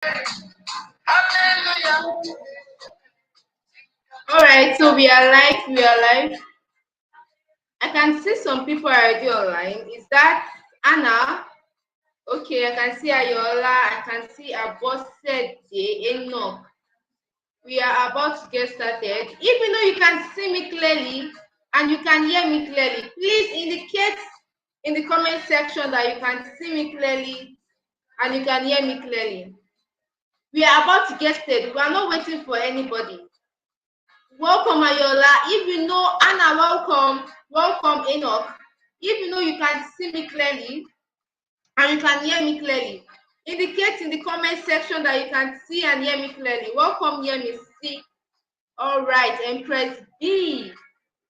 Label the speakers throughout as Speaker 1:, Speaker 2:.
Speaker 1: All right, so we are live. We are live. I can see some people already online. Is that Anna? Okay, I can see Ayola. I can see Abosede Enoch. We are about to get started. Even though you can see me clearly and you can hear me clearly, please indicate in the comment section that you can see me clearly and you can hear me clearly. We are about to get started. We are not waiting for anybody. Welcome, Ayola. If you know Anna, welcome. Welcome, Enoch. If you know you can see me clearly and you can hear me clearly, indicate in the comment section that you can see and hear me clearly. Welcome, hear me see. All right, and press B.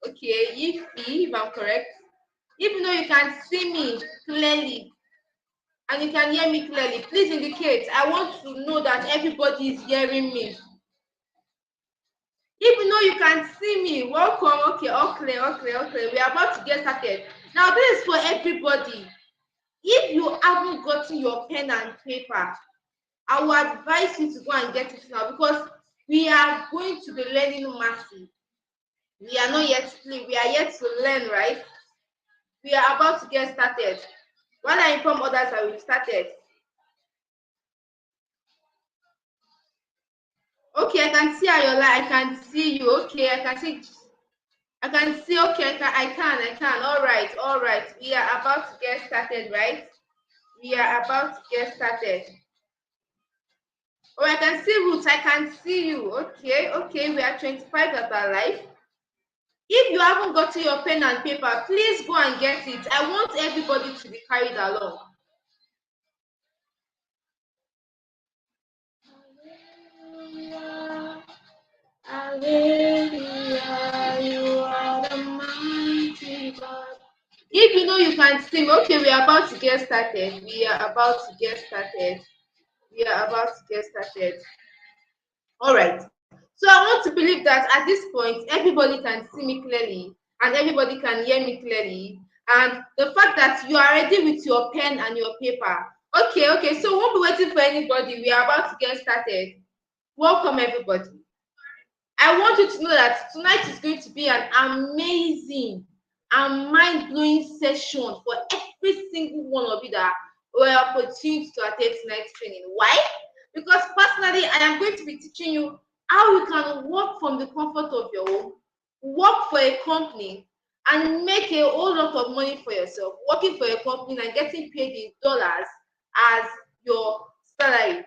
Speaker 1: Okay, if I'm correct. If you know you can see me clearly and you can hear me clearly, please indicate. I want to know that everybody is hearing me. Even though you can see me, welcome. Okay, all clear, all clear, all clear. We are about to get started. Now, this is for everybody. If you haven't gotten your pen and paper, I will advise you to go and get it now because we are going to be learning massive. We are not yet sleep. We are yet to learn, right? We are about to get started. While I inform others that we've started. Okay, I can see Ayola. I can see you. Okay, I can see. Okay, I can. All right. We are about to get started, right? We are about to get started. Oh, I can see Ruth. I can see you. Okay. We are 25 that are live. If you haven't gotten your pen and paper, please go and get it. I want everybody to be carried along. Hallelujah, you are the mighty God. If you know you can sing, okay, we are about to get started. We are about to get started. All right. So I want to believe that at this point, everybody can see me clearly and everybody can hear me clearly. And the fact that you are ready with your pen and your paper. Okay. So we won't be waiting for anybody. We are about to get started. Welcome, everybody. I want you to know that tonight is going to be an amazing and mind-blowing session for every single one of you that were opportunity to attend tonight's training. Why? Because personally, I am going to be teaching you how you can work from the comfort of your home, work for a company, and make a whole lot of money for yourself, working for a company and getting paid in dollars as your salary.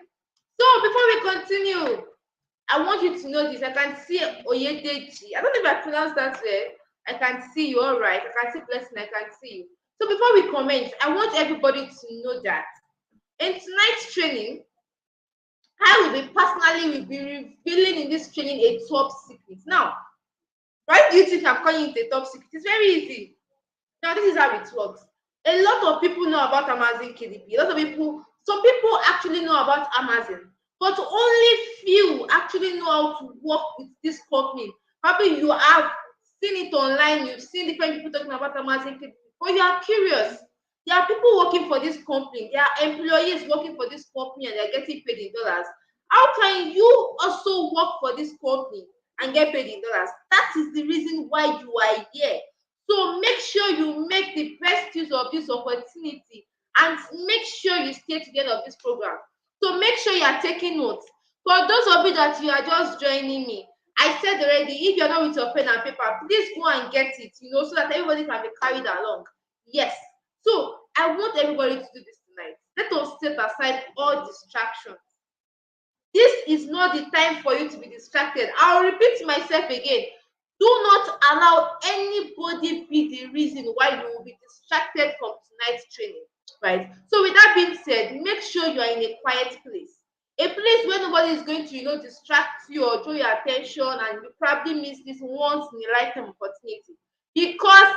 Speaker 1: So before we continue, I want you to know this. I can see Oyedeji. I don't know if I pronounced that well. I can see you. All right. I can see Blessing. I can see you. So before we comment, I want everybody to know that in tonight's training, I will be revealing in this training a top secret. Now, why do you think I'm calling it a top secret? It's very easy. Now, this is how it works. A lot of people know about Amazon KDP. Some people actually know about Amazon, but only few actually know how to work with this company. Probably you have seen it online, you've seen different people talking about Amazon KDP, but you are curious. There are people working for this company, there are employees working for this company, and they're getting paid in dollars. How can you also work for this company and get paid in dollars? That is the reason why you are here. So make sure you make the best use of this opportunity and make sure you stay to the end of this program. So make sure you are taking notes. For those of you that you are just joining me, I said already, if you're not with your pen and paper, please go and get it, so that everybody can be carried along. Yes. So I want everybody to do this tonight. Let us set aside all distractions. This is not the time for you to be distracted. I'll repeat myself again. Do not allow anybody be the reason why you will be distracted from tonight's training, right? So with that being said, make sure you are in a quiet place. A place where nobody is going to, distract you or draw your attention, and you probably miss this once in a lifetime opportunity. Because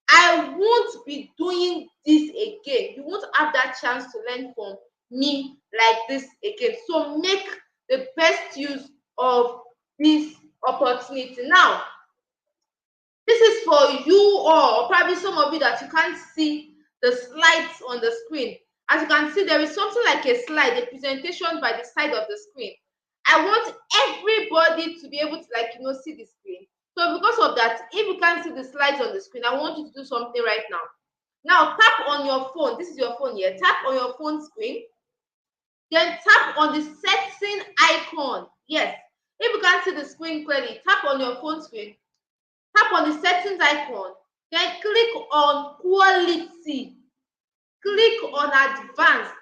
Speaker 1: I won't be doing this again. You won't have that chance to learn from me like this again. So make the best use of this opportunity. Now, this is for you all, or probably some of you that you can't see the slides on the screen. As you can see, there is something like a slide, a presentation by the side of the screen. I want everybody to be able to see the screen. So because of that, if you can't see the slides on the screen, I want you to do something right now. Now tap on your phone. This is your phone here. Tap on your phone screen. Then tap on the setting icon. Yes. If you can't see the screen clearly, tap on your phone screen. Tap on the settings icon. Then click on quality. Click on advanced.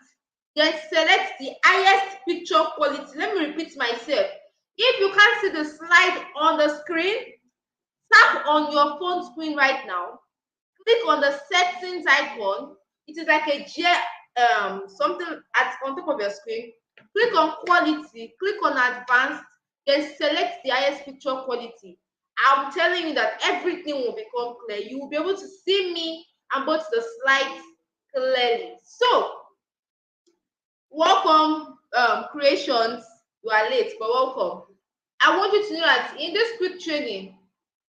Speaker 1: Then select the highest picture quality. Let me repeat myself. If you can't see the slide on the screen, tap on your phone screen right now. Click on the settings icon. It is like a something on top of your screen. Click on quality, click on advanced, then select the highest picture quality. I'm telling you that everything will become clear. You will be able to see me and both the slides clearly. So welcome, creations. You are late, but welcome. I want you to know that in this quick training,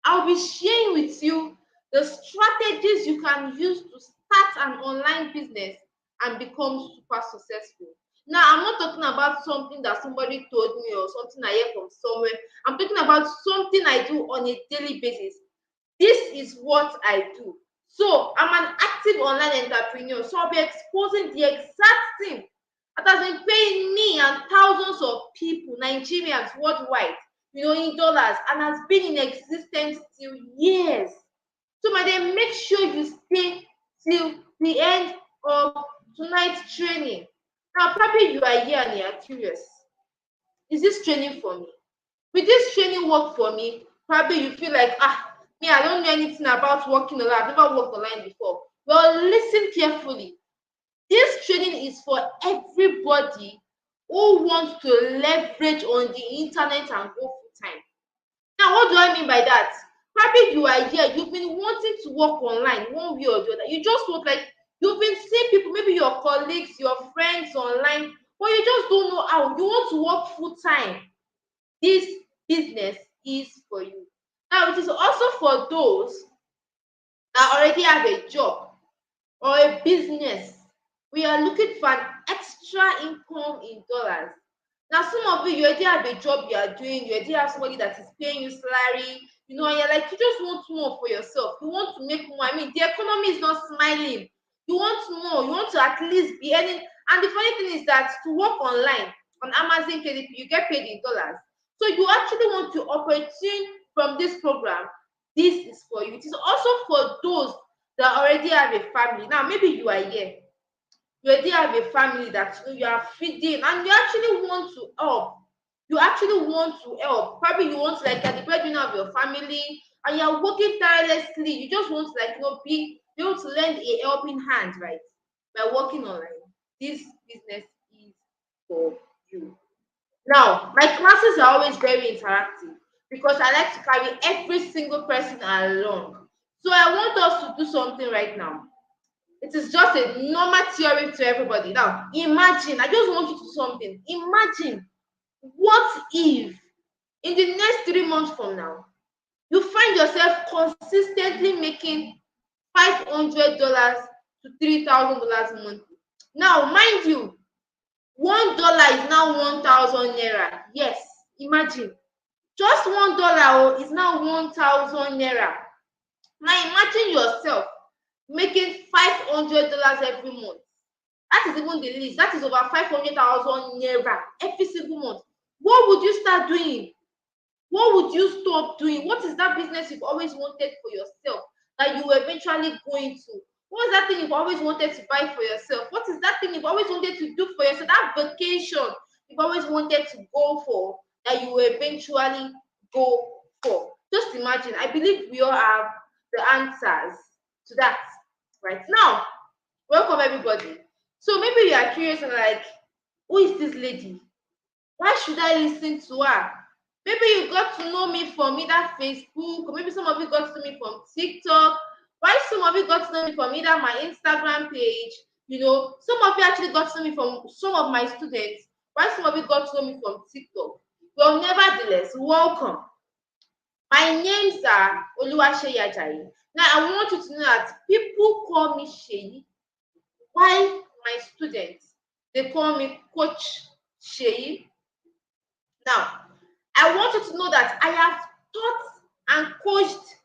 Speaker 1: I'll be sharing with you the strategies you can use to start an online business and become super successful. Now, I'm not talking about something that somebody told me or something I hear from somewhere. I'm talking about something I do on a daily basis. This is what I do. So, I'm an active online entrepreneur. So, I'll be exposing the exact thing that has been paying me and thousands of people, Nigerians worldwide, in dollars, and has been in existence till years. So my dear, make sure you stay till the end of tonight's training. Now, probably you are here and you are curious. Is this training for me? Will this training work for me? Probably you feel like, me, I don't know anything about working online. I've never worked online before. Well, listen carefully. This training is for everybody who wants to leverage on the internet and go full time. Now, what do I mean by that? Probably you are here, you've been wanting to work online one way or the other. You just want, you've been seeing people, maybe your colleagues, your friends online, but you just don't know how. You want to work full time. This business is for you. Now, it is also for those that already have a job or a business. We are looking for an extra income in dollars. Now, some of you already have a job you are doing, you already have somebody that is paying you salary, and you're like, you just want more for yourself. You want to make more. I mean, the economy is not smiling. You want more. You want to at least be earning. And the funny thing is that to work online on Amazon KDP, you get paid in dollars. So you actually want to operate from this program. This is for you. It is also for those that already have a family. Now, maybe you are here. You already have a family that you are feeding and you actually want to help. You actually want to help. Probably you want to you're the breadwinner of your family and you're working tirelessly. You just want to be able to lend a helping hand, right? By working online. This business is for you. Now, my classes are always very interactive because I like to carry every single person along. So I want us to do something right now. It is just a normal theory to everybody. Now, imagine, I just want you to do something. Imagine, what if in the next 3 months from now, you find yourself consistently making $500 to $3,000 monthly? Now, mind you, $1 is now 1,000 naira. Yes, imagine. Just $1 is now 1,000 naira. Now, imagine yourself making $500 every month. That is even the least. That is over 500,000 naira every single month. What would you start doing? What would you stop doing? What is that business you've always wanted for yourself that you were eventually going to? What is that thing you've always wanted to buy for yourself? What is that thing you've always wanted to do for yourself? That vacation you've always wanted to go for that you will eventually go for. Just imagine. I believe we all have the answers to that right now. Welcome everybody. So maybe you are curious and who is this lady? Why should I listen to her? Maybe you got to know me from either Facebook, or maybe some of you got to know me from TikTok. Why some of you got to know me from either my Instagram page? Some of you actually got to know me from some of my students. Why some of you got to know me from TikTok? Well, nevertheless, welcome. My names are Oluwaseyi Ajayi. Now, I want you to know that people call me Sheyi. Why my students. They call me Coach Sheyi. Now, I want you to know that I have taught and coached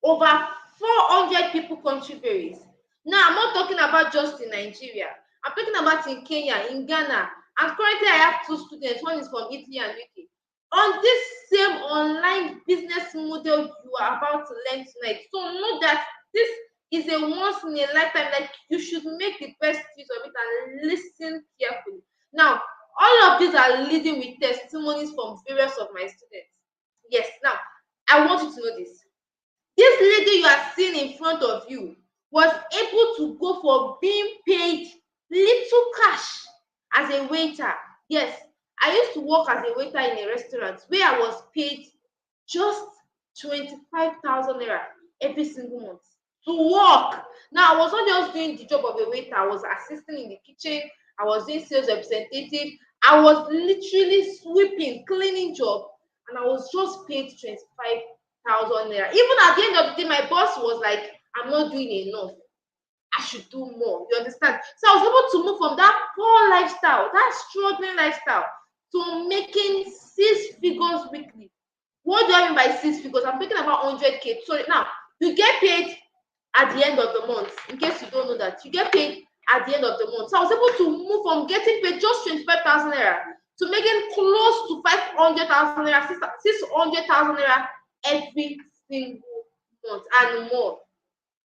Speaker 1: over 400 people country varies. Now, I'm not talking about just in Nigeria. I'm talking about in Kenya, in Ghana, and currently I have two students. One is from Italy and UK. On this same online business model you are about to learn tonight. So know that this is a once in a lifetime. Like, you should make the best use of it and listen carefully. Now, all of these are leading with testimonies from various of my students. Yes, now I want you to know this. This lady you are seeing in front of you was able to go for being paid little cash as a waiter. Yes, I used to work as a waiter in a restaurant where I was paid just 25,000 naira every single month to work. Now, I was not just doing the job of a waiter, I was assisting in the kitchen, I was doing sales representative, I was literally sweeping, cleaning job, and I was just paid 25,000 naira. Even at the end of the day, my boss was like, I'm not doing enough. I should do more. You understand? So I was able to move from that poor lifestyle, that struggling lifestyle, to making 6 figures weekly. What do I mean by 6 figures? I'm talking about 100K. So now you get paid at the end of the month. In case you don't know that, you get paid at the end of the month. So I was able to move from getting paid just 25,000 naira to making close to 500,000 naira, 600,000 naira every single month and more.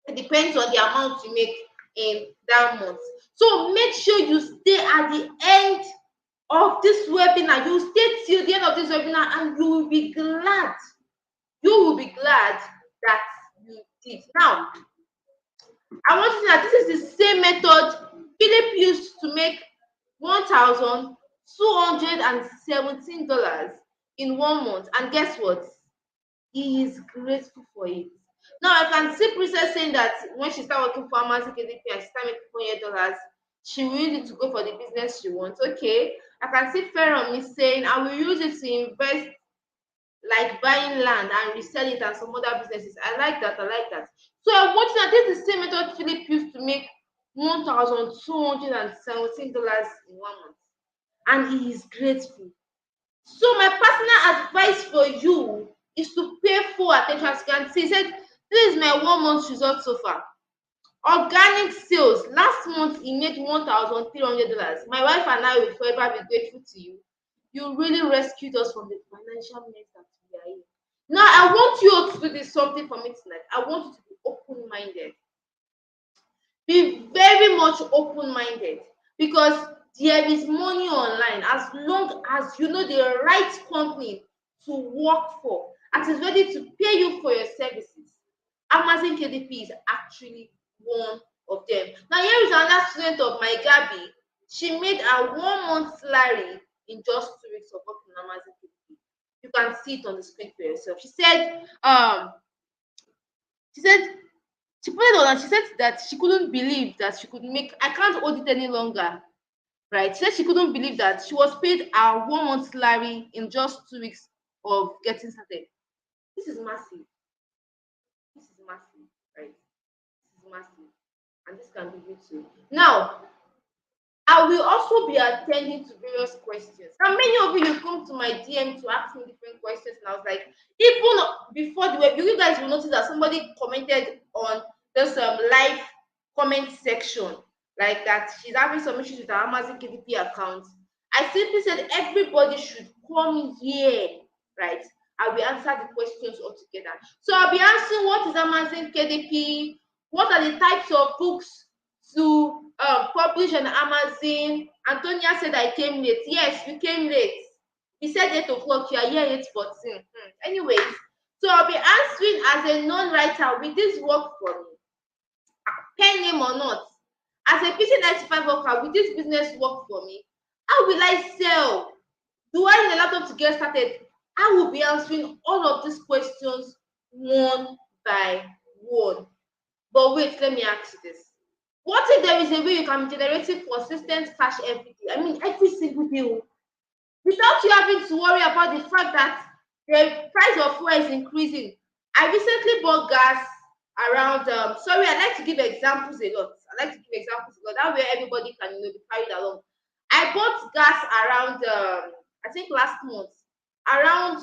Speaker 1: It depends on the amount you make in that month. So make sure you stay at the end of this webinar. You stay till the end of this webinar and you will be glad. You will be glad that you did. Now, I want you to know that this is the same method Philip used to make $1,217 in 1 month. And guess what? He is grateful for it. Now I can see Princess saying that when she started working for Amazon KDP and she started making $400, she will use it to go for the business she wants. Okay. I can see Ferron is saying I will use it to invest, like buying land and resell it and some other businesses. I like that. I like that. So I want you to, this is the same method Philip used to make $1,217 in 1 month. And he is grateful. So my personal advice for you is to pay full attention. As you can see, he said, this is my 1 month result so far. Organic sales. Last month, he made $1,300. My wife and I will forever be grateful to you. You really rescued us from the financial mess that we are in. Now, I want you to do this something for me tonight. I want you to be open-minded. Be very much open-minded, because there is money online as long as you know the right company to work for and is ready to pay you for your services. Amazon KDP is actually one of them. Now, here is another student of my Gabby. She made a 1 month salary in just 2 weeks of working on Amazon KDP. You can see it on the screen for yourself. She said she put it on and she said that she couldn't believe that she could make, I can't hold it any longer. Right? She said she couldn't believe that she was paid a 1 month salary in just 2 weeks of getting started. This is massive. This is massive, right? This is massive. And this can be you too. Now, I will also be attending to various questions. Now, many of you come to my DM to ask me different questions, and I was like, even before the web, you guys will notice that somebody commented on this live comment section, like that she's having some issues with her Amazon KDP account. I simply said everybody should come here, right? I will answer the questions all together. So I'll be answering what is Amazon KDP, what are the types of books to publish on Amazon. Antonia said I came late. Yes, you came late. He said 8 o'clock. You are here 8:14. Anyways, so I'll be answering as a non-writer. Will this work for me? Pen name or not? As a PC95 worker, will this business work for me? How will I sell? Do I need a laptop to get started? I will be answering all of these questions one by one. But wait, let me ask you this. What if there is a way you can be generating consistent cash every day? I mean, every single day, without you having to worry about the fact that the price of fuel is increasing. I recently bought gas around, sorry, I like to give examples a lot. I like to give examples because that way everybody can be carried along. I bought gas around I think last month around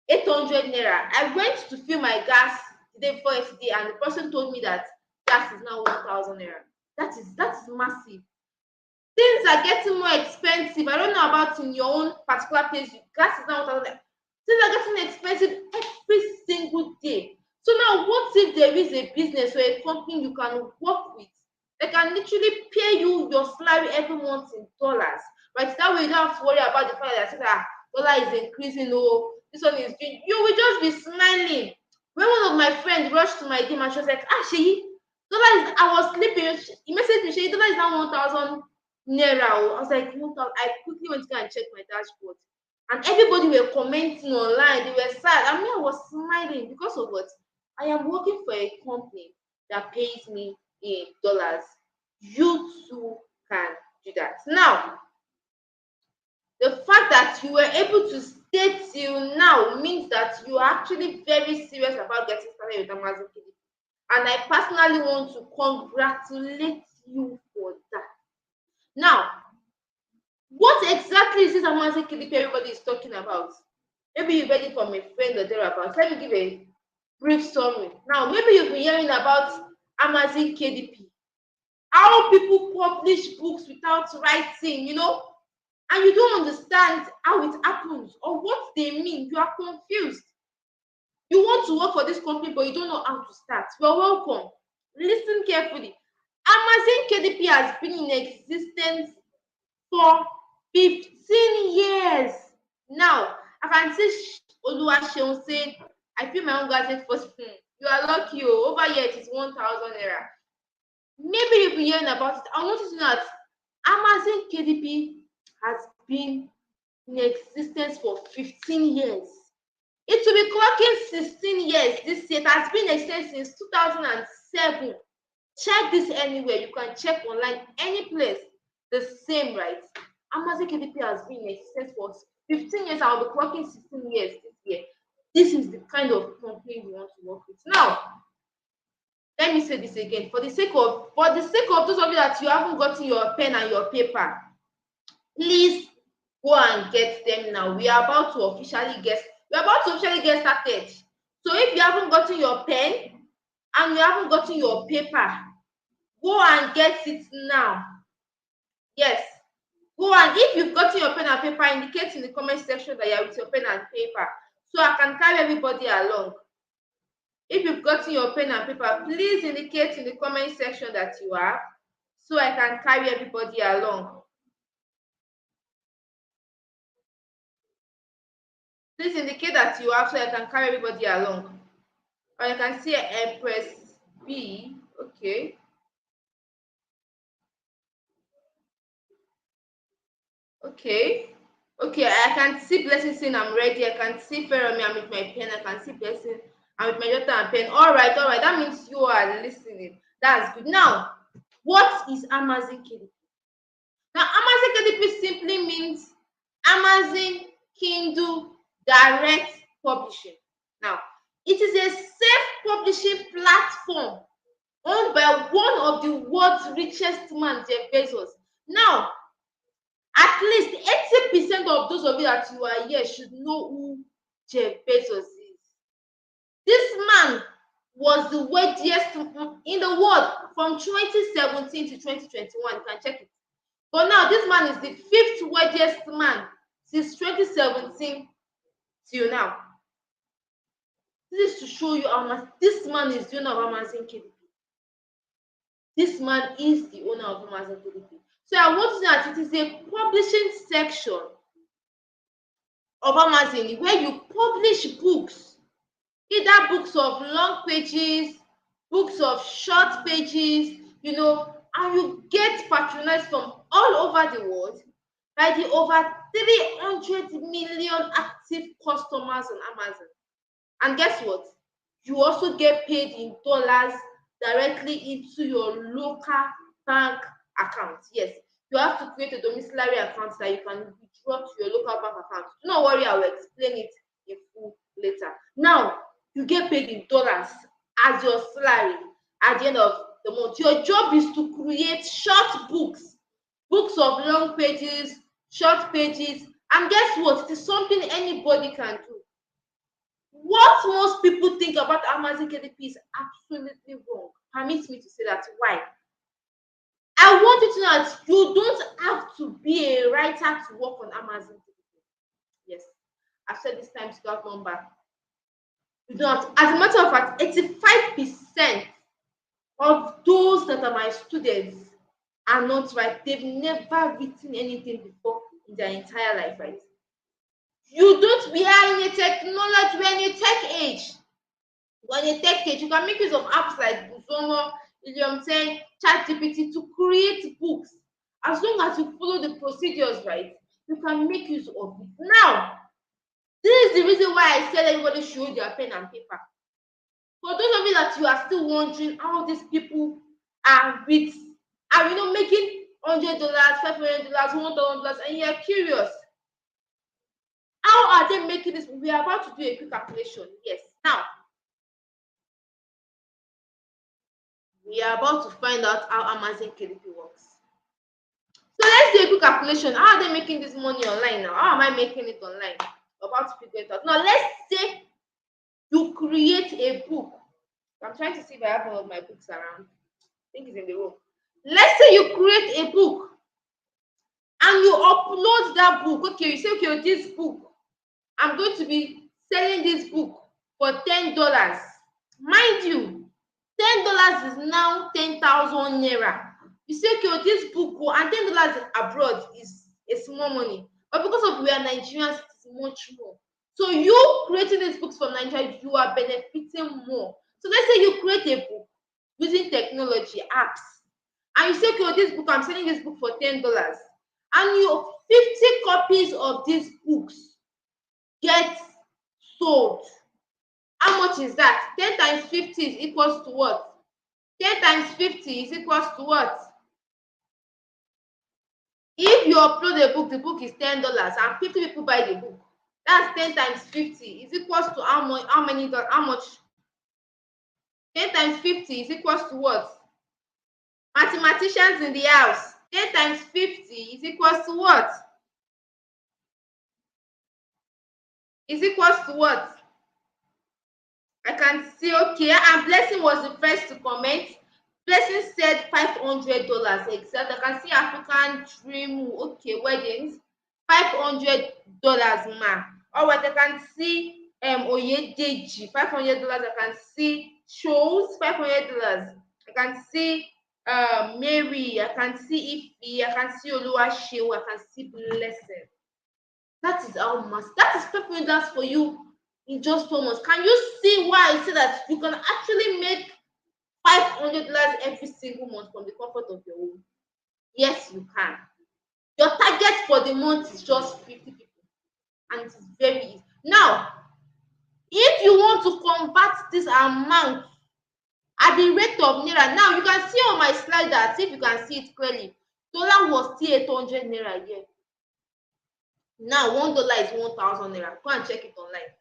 Speaker 1: 800 naira. I went to fill my gas the day before yesterday, and the person told me that gas is now 1,000 naira. That is massive. Things are getting more expensive. I don't know about in your own particular place. Gas is now 1,000 naira. Things are getting expensive every single day. So now, what if there is a business or a company you can work with? They can literally pay you your salary every month in dollars, right? That way you don't have to worry about the fact that dollar is increasing. Oh, this one is doing. You will just be smiling. When one of my friends rushed to my DM and she was like, Sheyi, dollar is. I was sleeping. He messaged me, Sheyi, dollar is now 1,000 naira. Oh. I was like, 1,000. I quickly went to go and check my dashboard, and everybody were commenting online. They were sad. I mean, I was smiling because of what? I am working for a company that pays me in dollars. You too can do that. Now, the fact that you were able to stay till now means that you are actually very serious about getting started with Amazon KDP. And I personally want to congratulate you for that. Now, what exactly is this Amazon KDP everybody is talking about? Maybe you read it from a friend or thereabouts. Let me give a brief summary. Now, maybe you've been hearing about Amazon KDP, how people publish books without writing, and you don't understand how it happens or what they mean. You are confused. You want to work for this company, but you don't know how to start. You're welcome. Listen carefully. Amazon KDP has been in existence for 15 years. Now, I can see Oluwaseun say, I feel my own gadget first. You are lucky. Over here it is 1,000 naira. Maybe you've been hearing about it. I want you to know that Amazon KDP has been in existence for 15 years. It will be clocking 16 years this year. It has been in existence since 2007. Check this anywhere. You can check online, any place. The same, right? Amazon KDP has been in existence for 15 years. I will be clocking 16 years this year. This is the kind of company we want to work with. Now, let me say this again. For the sake of those of you that you haven't gotten your pen and your paper, please go and get them now. We are about to officially get started. So if you haven't gotten your pen and you haven't gotten your paper, go and get it now. Yes, go, and if you've gotten your pen and paper, indicate in the comment section that you are with your pen and paper so I can carry everybody along. If you've gotten your pen and paper, please indicate in the comment section that you have so I can carry everybody along. Please indicate that you have so I can carry everybody along. Or you can see Empress B. Okay. Okay. Okay, I can see Blessing saying I'm ready. I can see Feromi, I'm with my pen. I can see Blessing, I'm with my daughter and pen. All right. That means you are listening. That's good. Now, what is Amazon KDP? Now, Amazon KDP simply means Amazon Kindle Direct Publishing. Now, it is a self-publishing platform owned by one of the world's richest man, Jeff Bezos. Now, at least 80% of those of you that you are here should know who Jeff Bezos is. This man was the wealthiest in the world from 2017 to 2021. You can check it. But now this man is the 5th wealthiest man since 2017 till now. This is to show you how much this man is the owner of Amazon KDP. This man is the owner of Amazon KDP. So I want to say that it is a publishing section of Amazon where you publish books, either books of long pages, books of short pages, and you get patronized from all over the world by the over 300 million active customers on Amazon. And guess what? You also get paid in dollars directly into your local bank account. Yes, you have to create a domiciliary account that you can withdraw to your local bank account. Do not worry, I will explain it in full later. Now, you get paid in dollars as your salary at the end of a month. Your job is to create short books, books of long pages, short pages, and guess what? It is something anybody can do. What most people think about Amazon KDP is absolutely wrong. Permit me to say that. Why? I want you to know that you don't have to be a writer to work on Amazon KDP. Yes, I've said this time to that number. You don't. As a matter of fact, 85% of those that are my students are not right. They've never written anything before in their entire life, right? You don't. We are in a technology, we are in a tech age. When a tech age, you can make use of apps like Buzomo, Helium 10, ChatGPT to create books. As long as you follow the procedures right, you can make use of it. Now, this is the reason why I said everybody should hold their pen and paper. For those of you that you are still wondering how these people are making $100, $500, $1,000, and you're curious, how are they making this? We are about to do a quick calculation. Yes. Now, we are about to find out how Amazon KDP works. So let's do a quick calculation. How are they making this money online now? How am I making it online? About to figure it out. Now, let's say you create a book. I'm trying to see if I have one of my books around. I think it's in the room. Let's say you create a book and you upload that book. Okay, you say, okay, this book, I'm going to be selling this book for $10. Mind you, $10 is now 10,000 naira. You say, okay, this book, and $10 abroad is a small money. But because of we are Nigerians, it's much more. So you creating these books from Nigeria, you are benefiting more. So let's say you create a book using technology, apps, and you say, okay, this book, I'm selling this book for $10. And you 50 copies of these books get sold. How much is that? 10 times 50 is equals to what? 10 times 50 is equals to what? If you upload a book, the book is $10 and 50 people buy the book. That's 10 times 50 is equals to how much? How much? 10 times 50 is equals to what? Mathematicians in the house. 10 times 50 is equals to what? Is equals to what? I can see, okay, and Blessing was the first to comment. Blessing said $500 exact. I can see African Dream, okay, weddings, $500, ma. All right, I can see Oyedeji, $500. I can see shows, $500. I can see Mary, I can see Ife, I can see Oluwaseun, I can see Blessing. That is how much. That is $500 for you in just 4 months. Can you see why I say that you can actually make $500 every single month from the comfort of your home? Yes, you can. Your target for the month is just 50 people, and it is very easy. Now, if you want to convert this amount at the rate of naira, now you can see on my slide that, if you can see it clearly, dollar was still 800 naira here. Now $1 is 1,000 naira. Go and check it online.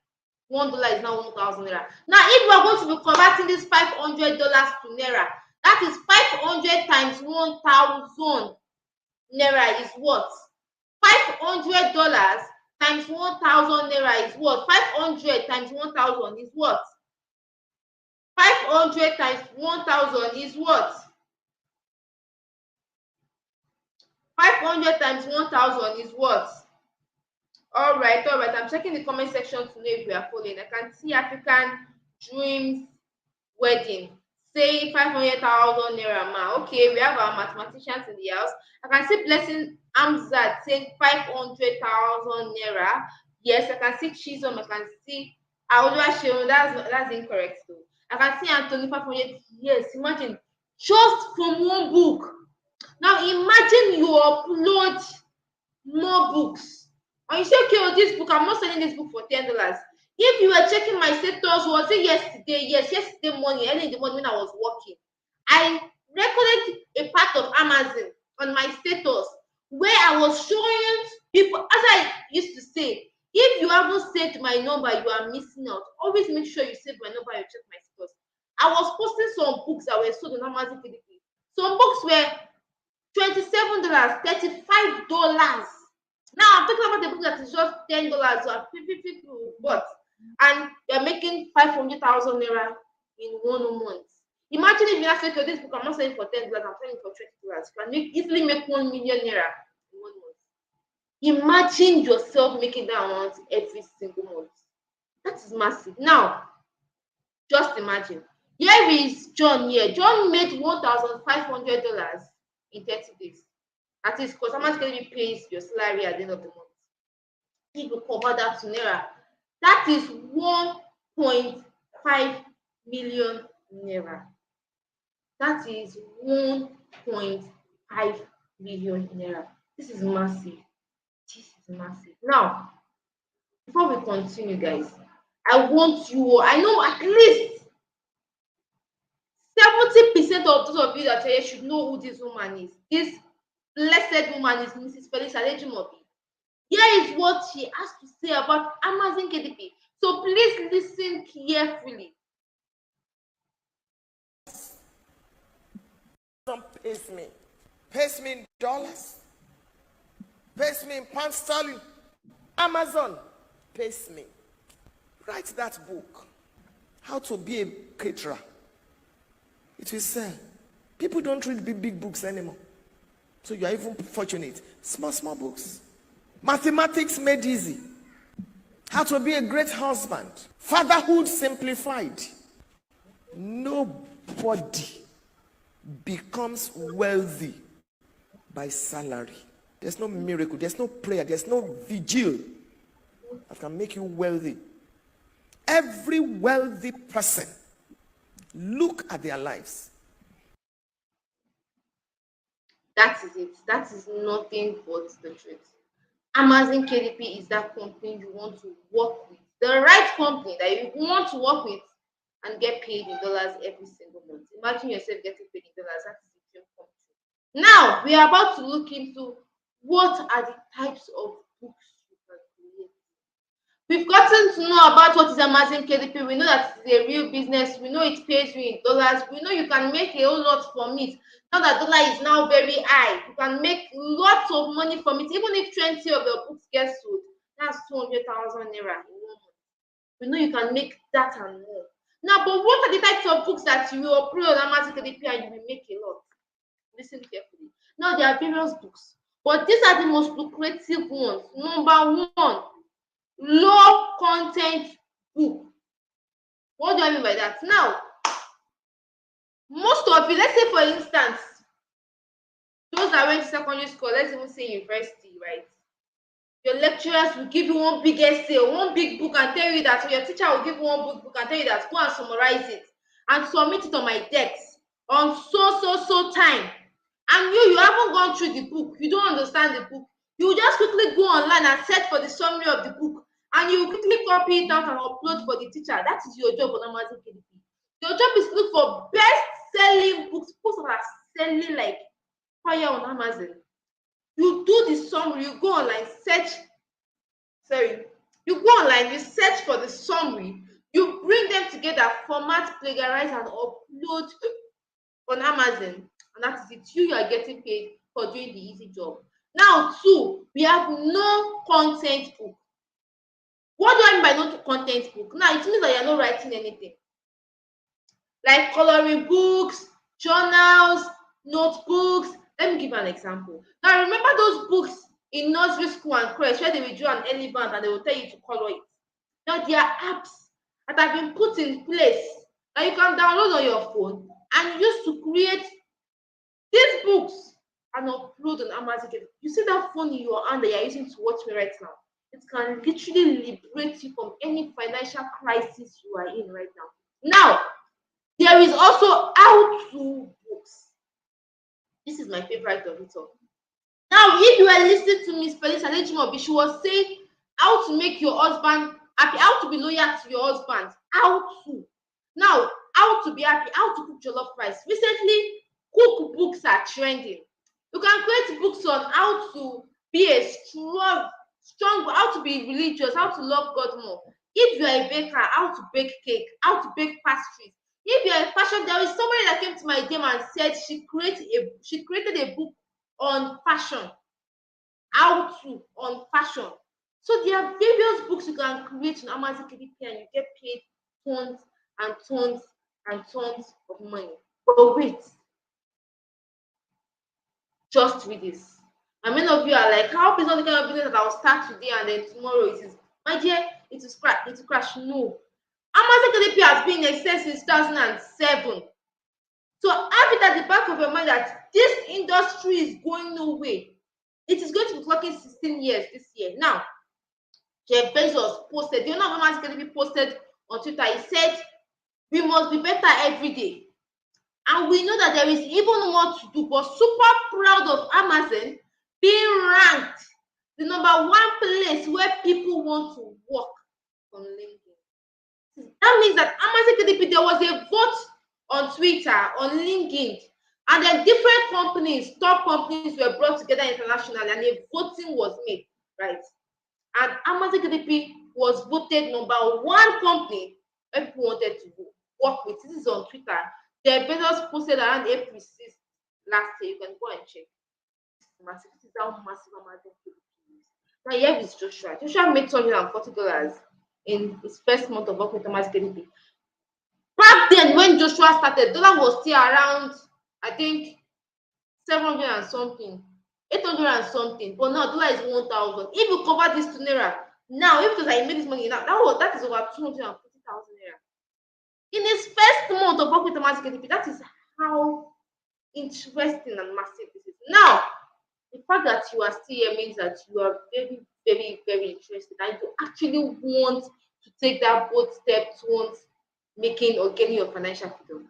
Speaker 1: $1 is now 1,000 naira. Now, if we are going to be converting this $500 to naira, that is 500 times 1,000 naira is what? $500 times 1,000 naira is what? 500 times 1,000 is what? 500 times 1,000 is what? 500 times 1,000 is what? All right. I'm checking the comment section to know if we are following. I can see African Dreams Wedding. Say 500,000 naira, ma. Okay, we have our mathematicians in the house. I can see Blessing Amzad saying 500,000 naira. Yes, I can see Chizom. I can see Oluwaseun. That's incorrect though. I can see Anthony 500. Yes, imagine just from one book. Now imagine you upload more books. And you say, okay, this book, I'm not selling this book for $10. If you were checking my status, was it yesterday? Yes, yesterday morning, early in the morning when I was working, I recorded a part of Amazon on my status where I was showing people, as I used to say, if you haven't saved my number, you are missing out. Always make sure you save my number and check my status. I was posting some books that were sold on Amazon KDP. Some books were $27, $35. Now I'm talking about a book that is just $10 or 50 but and you're making 500,000 naira in 1 month. Imagine if you have to say, okay, this book I'm not selling for $10, I'm selling for $20. You can easily make 1 million naira in 1 month. Imagine yourself making that amount every single month. That is massive. Now, just imagine. Here is John here. John made $1,500 in 30 days. That is because Amazon KDP pays your salary at the end of the month. If you convert that to naira, that is 1.5 million naira. That is 1.5 million naira. This is massive. This is massive. Now, before we continue, guys, I want you, I know at least 70% of those of you that are here should know who this woman is. This blessed woman is Mrs. Felix Alejimobi. Here is what she has to say about Amazon KDP. So please listen carefully.
Speaker 2: Pays me in dollars, pays me in pound sterling. Amazon pays me. Write that book, How to Be a Caterer. It will sell. People don't read big books anymore. So you are even fortunate. Small books. Mathematics made easy. How to be a great husband. Fatherhood simplified. Nobody becomes wealthy by salary. There's no miracle. There's no prayer. There's no vigil that can make you wealthy. Every wealthy person, look at their lives.
Speaker 1: That is it. That is nothing but the truth. Amazon KDP is that company you want to work with. The right company that you want to work with and get paid in dollars every single month. Imagine yourself getting paid in dollars. That is the dream come true. Now, we are about to look into what are the types of books you can create. We've gotten to know about what is Amazon KDP. We know that it's a real business. We know it pays you in dollars. We know you can make a whole lot from it. Now that dollar is now very high, you can make lots of money from it. Even if 20 of your books get sold, that's 200,000 naira in 1 month. We know you can make that and more. Now, but what are the types of books that you will upload on Amazon KDP and you will make a lot? Listen carefully. Now, there are various books, but these are the most lucrative ones. Number one, low content book. What do I mean by that? Now, most of you, let's say for instance, those that went to secondary school, let's even say university, right? Your lecturers will give you one big essay, one big book, and tell you that, or your teacher will give you one book and tell you that, go and summarize it and submit it on my desk on so time. And you haven't gone through the book, you don't understand the book. You just quickly go online and search for the summary of the book, and you quickly copy it out and upload for the teacher. That is your job on Amazon KDP. Your job is to look for best-selling books, books that are selling like fire on Amazon. You do the summary, you go online, you go online, you search for the summary, you bring them together, format, plagiarize, and upload on Amazon. And that is it. You are getting paid for doing the easy job. Now, two, we have no content book. What do I mean by no content book? Now, it means that you're not writing anything. Like coloring books, journals, notebooks. Let me give an example. Now, remember those books in nursery school and creche where they will draw an elephant and they will tell you to color it. Now, there are apps that have been put in place that you can download on your phone and use to create these books and upload on Amazon. You see that phone in your hand that you're using to watch me right now? It can literally liberate you from any financial crisis you are in right now. Now, there is also how-to books. This is my favorite of it all. Now, if you are listening to Miss Felix Alejimobi, she was saying how to make your husband happy, how to be loyal to your husband, how to. Now, how to be happy, how to cook jollof rice. Recently, cookbooks are trending. You can create books on how to be a strong, how to be religious, how to love God more. If you are a baker, how to bake cake, how to bake pastries. If you're a fashion, there is somebody that came to my DM and said she created a book on fashion, how to on fashion. So there are various books you can create on Amazon KDP and you get paid tons and tons and tons of money. But wait, just read this. And many of you are like, how is not the kind of business that I'll start today and then tomorrow it is, my dear, it will crash. No. Amazon KDP has been in existence since 2007. So have it at the back of your mind that this industry is going nowhere. It is going to be clocking 16 years this year. Now, Jeff Bezos posted, you know how Amazon KDP posted on Twitter, he said, we must be better every day. And we know that there is even more to do, but super proud of Amazon being ranked the number one place where people want to work on LinkedIn. That means that Amazon KDP, there was a vote on Twitter, on LinkedIn, and then different companies, top companies were brought together internationally and a voting was made, right? And Amazon KDP was voted number one company where people wanted to work with. This is on Twitter. The Bezos posted around April 6th last year. You can go and check. Massive. This is how massive Amazon KDP is. Now here is Joshua. Joshua made $240 in his first month of work with Amazon KDP. Back then, when Joshua started, dollar was still around, I think, 700 and something, 800 and something. But now dollar is 1,000. If you convert this to naira, now if it was like make this money now, that is over 250,000 naira. In his first month of work with Amazon KDP, that is how interesting and massive this is. Now, the fact that you are still here means that you are very, very, very interested and you actually want to take that bold step towards making or getting your financial freedom.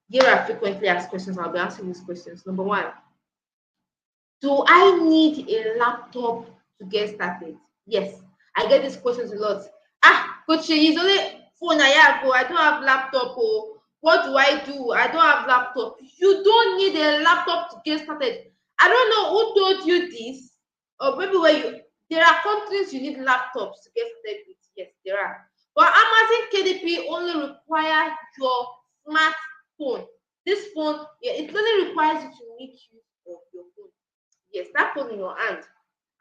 Speaker 1: Here are frequently asked questions. I'll be answering these questions. Number one, do I need a laptop to get started? Yes, I get these questions a lot. Coach, it's only phone I have. I don't have laptop. What do? I don't have laptop. You don't need a laptop to get started. I don't know who told you this, or maybe there are countries you need laptops to get started with. Yes, there are. But Amazon KDP only requires your smartphone. This phone, it only requires you to make use of your phone. Yes, that phone in your hand.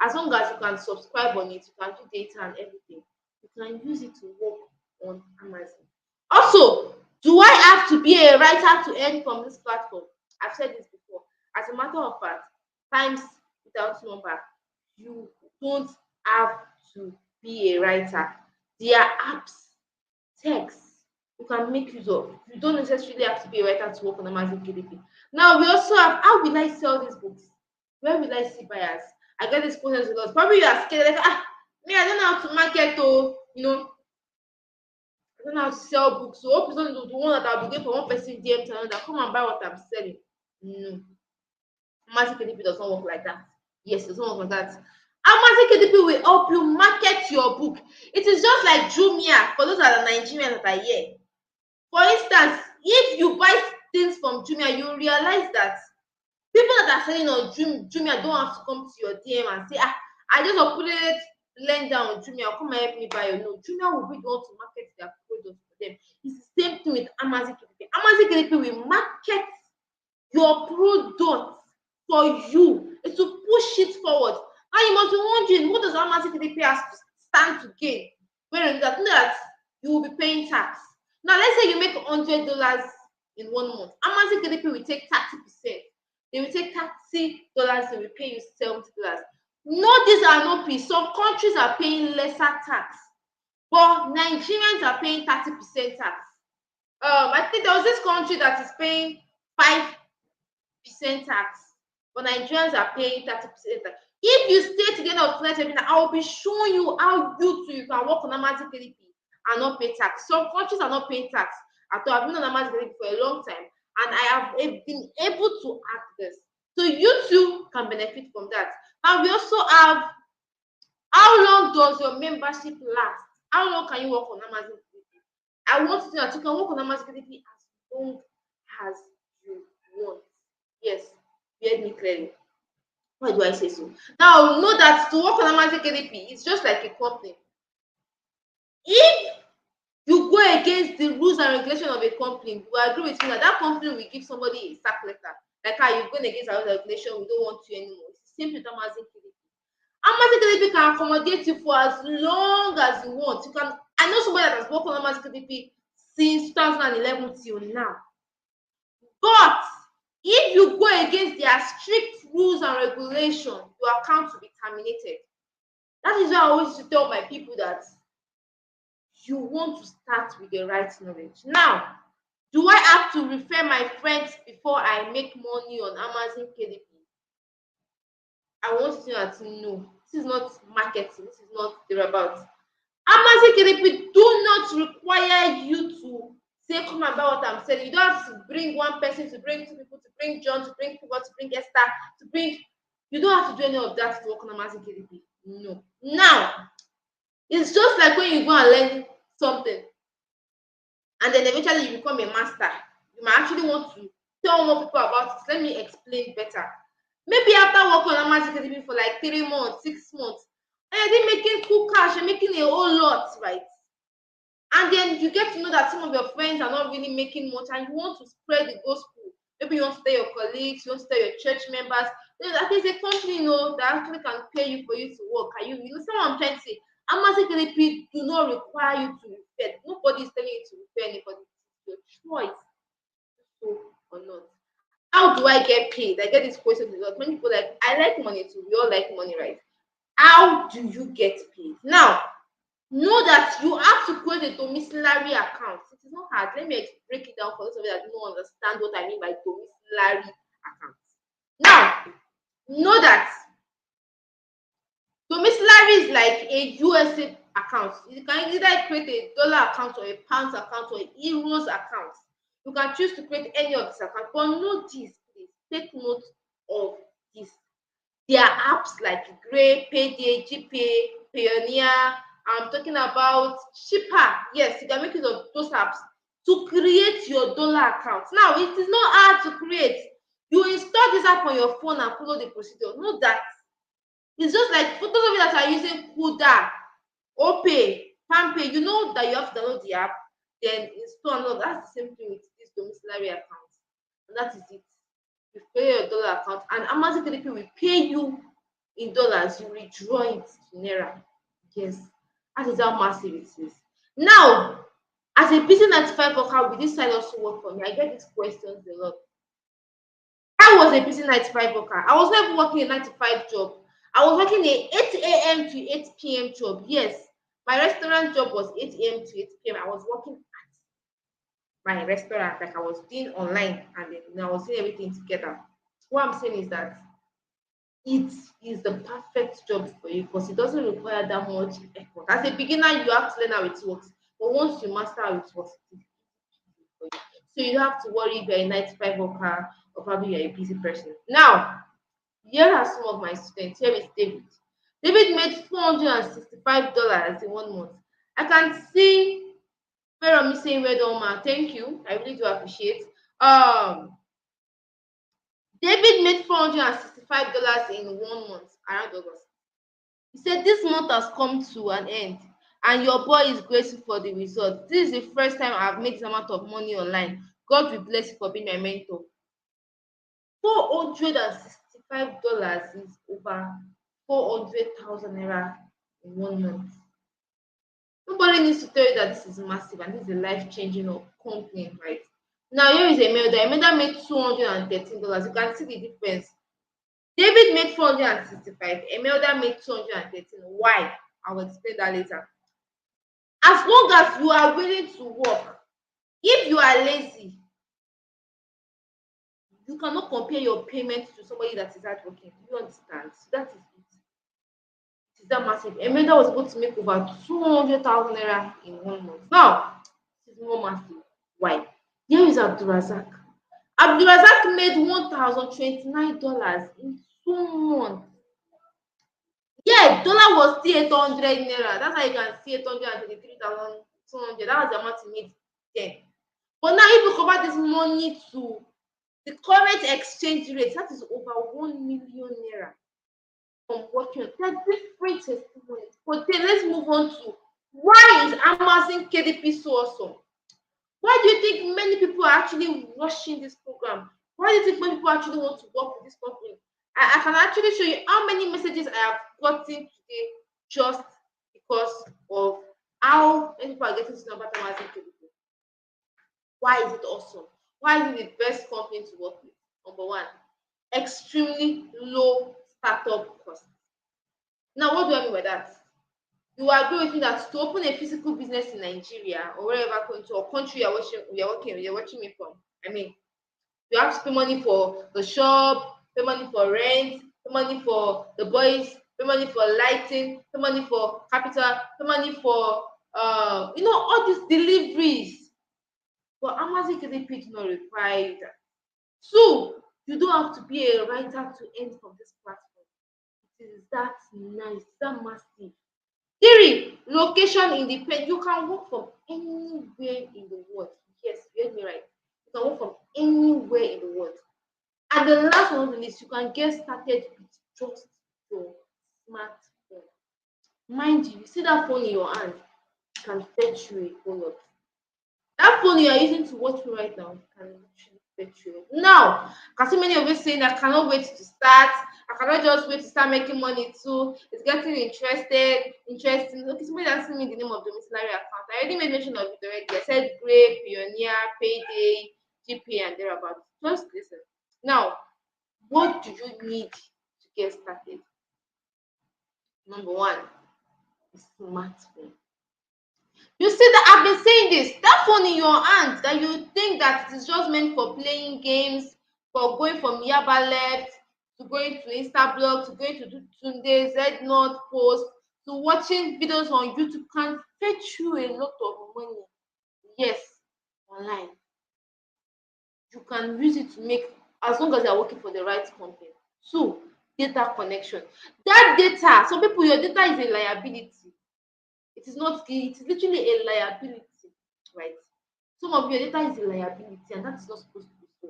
Speaker 1: As long as you can subscribe on it, you can do data and everything. You can use it to work on Amazon. Also, do I have to be a writer to earn from this platform? I've said this before. As a matter of fact, times without number, you don't have to be a writer. There are apps, texts you can make use of. You don't necessarily have to be a writer to work on Amazon KDP. Now, we also have, how will I sell these books? Where will I see buyers? I get these questions a lot. Probably you are scared, like, me, I don't know how to market, I don't know how to sell books. So hope it's not the one that I'll be going for one person DM to another, come and buy what I'm selling. No. Amazon KDP does not work like that. Yes, it does not work like that. Amazon KDP will help you market your book. It is just like Jumia for those that are Nigerians that are here. For instance, if you buy things from Jumia, you realize that people that are selling on Jumia don't have to come to your DM and say, I just put it lend down on Jumia, come and help me buy. No, Jumia will be the one to market their products for them. It's the same thing with Amazon KDP. Amazon KDP will market your product for you. It's to push it forward. Now you must be wondering, what does Amazon KDP have to stand to gain? When that you will be paying tax. Now let's say you make $100 in 1 month. Amazon KDP will take 30%. They will take $30, they will pay you $70. No, these are no peace. Some countries are paying lesser tax, but Nigerians are paying 30% tax. I think there was this country that is paying 5% tax, but Nigerians are paying 30% tax. If you stay to the end of tonight, I will be showing you how you can work on Amazon KDP and not pay tax. Some countries are not paying tax at all. I've been on Amazon KDP for a long time, and I have been able to act this. So you too can benefit from that. And we also have, how long does your membership last? How long can you work on Amazon KDP? I want to know that you can work on Amazon KDP as long as you want. Yes, you heard me clearly. Why do I say so? Now, know that to work on Amazon KDP, it's just like a company. If you you go against the rules and regulation of a company, you agree with me that that company will give somebody a sack letter. Like how you're going against our regulation, we don't want you anymore. It's the same with Amazon KDP. Amazon KDP can accommodate you for as long as you want. You can. I know somebody that has worked on Amazon KDP since 2011 till now. But if you go against their strict rules and regulation, your account will be terminated. That is why I always tell my people that you want to start with the right knowledge. Now, do I have to refer my friends before I make money on Amazon KDP? I want you to know this is not marketing, this is not thereabouts. Amazon KDP do not require you to say, come and buy what I'm selling. You don't have to bring one person, to bring two people, to bring John, to bring people, to bring Esther, to bring. You don't have to do any of that to work on Amazon KDP. No. Now, it's just like when you go and learn something, and then eventually you become a master. You might actually want to tell more people about it. Let me explain better. Maybe after working on Amazon KDP for like 3 months, 6 months, and you're making cool cash, you're making a whole lot, right? And then you get to know that some of your friends are not really making much, and you want to spread the gospel. Maybe you want to tell your colleagues, you want to tell your church members. That is a company, that actually can pay you for you to work. You know what I'm trying to say? Amazon KDP do not require you to refer. Nobody is telling you to refer anybody. It's your choice, so or not. How do I get paid? I get this question a lot. Many people like, I like money too. We all like money, right? How do you get paid? Now, know that you have to create a domiciliary account. It is not hard. Let me break it down for those of you that don't understand what I mean by domiciliary account. Now, know that domiciliary is like a USA account. You can either create a dollar account or a pounds account or a euros account. You can choose to create any of these accounts, but know this, please. Take note of this. There are apps like Gray, Payday, GPay, Payoneer. I'm talking about Shipper. Yes, you can make use of those apps to create your dollar account. Now, it is not hard to create. You install this app on your phone and follow the procedure. Know that it's just like for those of you that are using Kuda, Opay, PalmPay, you know that you have to download the app, then install. No, that's the same thing with this domiciliary account. And that is it. You pay your dollar account, and Amazon KDP will pay you in dollars. You withdraw it to Naira. Yes, that is how massive it is. Now, as a busy 9 to 5 worker, will this side also work for me? I get these questions a lot. I was a busy 9 to 5 worker. I was never working a 9 to 5 job. I was working a 8 a.m. to 8 p.m. job. Yes, my restaurant job was 8 a.m. to 8 p.m. I was working at my restaurant, like I was doing online, and then I was doing everything together. What I'm saying is that it is the perfect job for you because it doesn't require that much effort. As a beginner, you have to learn how it works, but once you master how it works, it is easy for you. So you don't have to worry if you're a 9 to 5 worker or probably you're a busy person. Now, here are some of my students. Here is David. David made $465 in 1 month. I can see Feromi saying, well done, ma. Thank you. I really do appreciate. David made $465 in 1 month around August. He said, this month has come to an end and your boy is grateful for the result. This is the first time I've made this amount of money online. God will bless you for being my mentor. $465 is over 400,000 naira in 1 month. Nobody needs to tell you that this is massive and this is a life-changing company, right? Now, here is Imelda. Imelda made $213. You can see the difference. David made 465. Imelda made 213. Why? I will explain that later. As long as you are willing to work, if you are lazy, you cannot compare your payment to somebody that is hardworking. You understand? So that is it. It is that massive. Imelda was able to make over 200,000 naira in 1 month. Now, it is more massive. Why? Here is Abdurazak. Abdurazak made $1,029 in 2 months. Yeah, dollar was still 800 naira. That's how you can see 823,200. That was the amount he made then. But now, if you convert this money to the current exchange rate, that is over 1 million naira from working. There are different testimonies. But then let's move on to Why is Amazon KDP so awesome? Why do you think many people are actually watching this program? Why do you think many people actually want to work with this company? I can actually show you how many messages I have gotten today just because of how many people are getting to know about Amazon KDP. Why is it awesome? Why is it the best company to work with? Number one, extremely low startup cost. Now, what do I mean by that? You agree with me that to open a physical business in Nigeria or wherever country or country you're watching me from, I mean, you have to pay money for the shop, pay money for rent, pay money for the boys, pay money for lighting, pay money for capital, pay money for all these deliveries. But Amazon KDP do not require that. Two, you don't have to be a writer to earn from this platform. It is that nice, that massive. Three, location independent. You can work from anywhere in the world. Yes, you heard me right. You can work from anywhere in the world. And the last one on the list, you can get started with just your smartphone. Mind you, you see that phone in your hand can fetch you a whole lot. That phone you are using to watch me right now can literally fetch you. Now, can see many of you saying I cannot wait to start. I cannot just wait to start making money too. It's getting interesting. Okay, somebody asking me the name of the domiciliary account. I already made mention of it already. I said Gray, Pioneer, Payday, GP, and thereabouts. Just listen. Now, what do you need to get started? Number one, a smartphone. You see that I've been saying this. That phone in your hand that you think that it is just meant for playing games, for going from Yaba left to going to Instablog to going to do Tunde, Z Not Post to watching videos on YouTube can fetch you a lot of money. Yes, online. You can use it to make as long as you are working for the right company. Two, data connection. That data, some people your data is a liability. It is not, it is literally a liability, right? Some of your data is a liability, and that is not supposed to be so.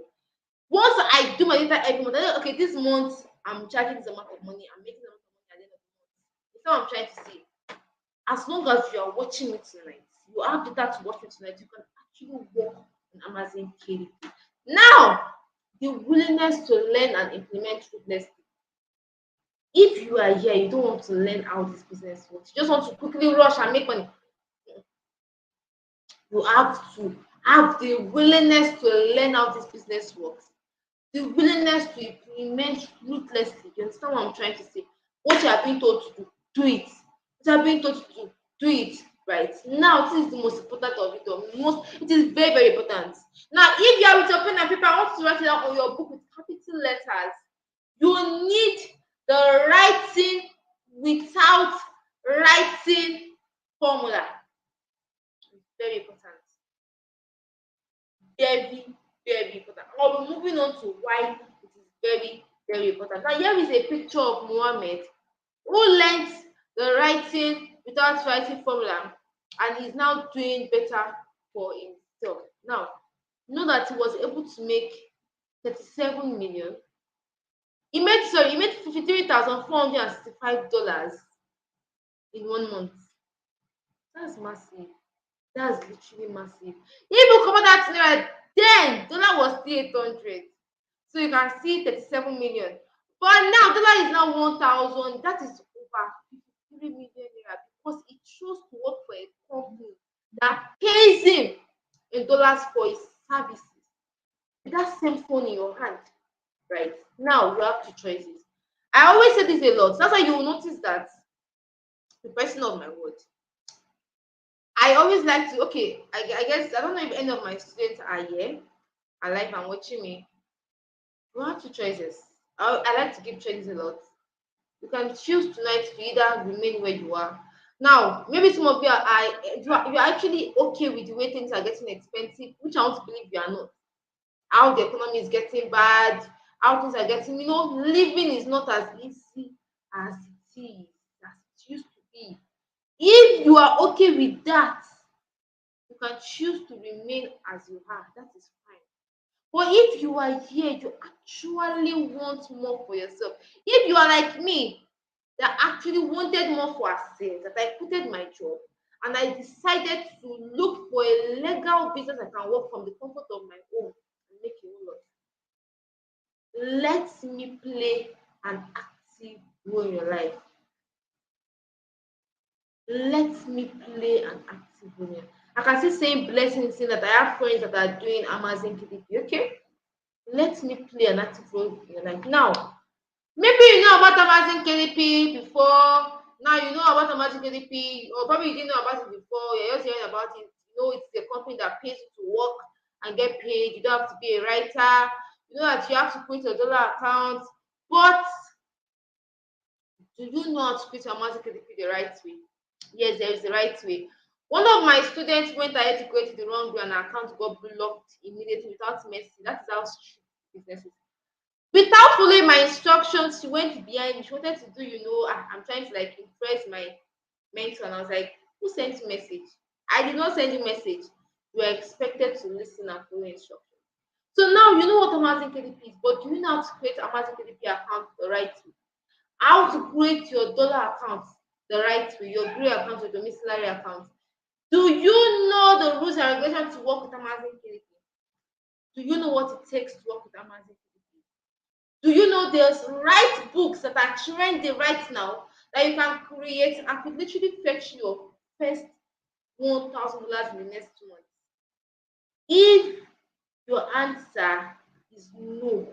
Speaker 1: Once I do my data every month, I know, okay, this month I'm charging this amount of money, I'm making this amount of money at the end of the month. It's what I'm trying to say. As long as you are watching it tonight, you have data to watch it tonight, you can actually work on Amazon KDP. Now, the willingness to learn and implement ruthlessly. If you are here, you don't want to learn how this business works, you just want to quickly rush and make money. You have to have the willingness to learn how this business works, the willingness to implement ruthlessly. You understand what I'm trying to say? What you are being told to do it. What you are being told to do it. Right now, this is the most important of it all. It is very, very important. Now, if you are with your pen and paper, I want to write it down on your book with capital letters. You need the writing without writing formula. It's very important. Very, very important. I'll be moving on to why it is very, very important. Now, here is a picture of Mohammed who learned the writing without writing formula, and he's now doing better for himself. Now, you know that he was able to make 37 million. He made $53,465 in 1 month. That's massive. That's literally massive. If you convert that to naira, then dollar was still 800. So you can see 37 million. But now dollar is now 1,000. That is over 53 million naira because he chose to work for a company that pays him in dollars for his services. With that same phone in your hand, right? Now you have two choices. I always say this a lot. That's why you will notice that the person of my word. I always like to, okay, I guess, I don't know if any of my students are here, alive and watching me. You have two choices. I like to give choices a lot. You can choose tonight to either remain where you are. Now, maybe some of you you're actually okay with the way things are getting expensive, which I want to believe you are not. How the economy is getting bad, how things are getting, living is not as easy as it is, as it used to be. If you are okay with that, you can choose to remain as you are. That is fine. But if you are here, you actually want more for yourself. If you are like me, that actually wanted more for ourselves, that I quitted my job and I decided to look for a legal business I can work from the comfort of my home and make a whole lot. Let me play an active role in your life. Let me play an active role in your life. I can see saying blessings, saying that I have friends that are doing Amazon KDP. Okay, let me play an active role in your life. Now, maybe you know about Amazon KDP before. Now you know about Amazon KDP, or probably you didn't know about it before. You're just hearing about it. You know it's a company that pays you to work and get paid. You don't have to be a writer. You know that you have to create a dollar account. But do you know how to create Amazon KDP the right way? Yes, there is the right way. One of my students went ahead to create the wrong way and her account got blocked immediately without mercy. That is how strict business is. Without following my instructions, she went behind me. She wanted to do, I'm trying to like impress my mentor. And I was like, who sent you message? I did not send you message. You are expected to listen and follow instructions. So now you know what Amazon KDP is, but do you know how to create Amazon KDP account the right way? How to create your dollar account the right way, your gray account, your domiciliary account. Do you know the rules and regulations to work with Amazon KDP? Do you know what it takes to work with Amazon KDP? Do you know there's right books that are trending right now that you can create and could literally fetch your first $1,000 in the next 2 months? If your answer is no,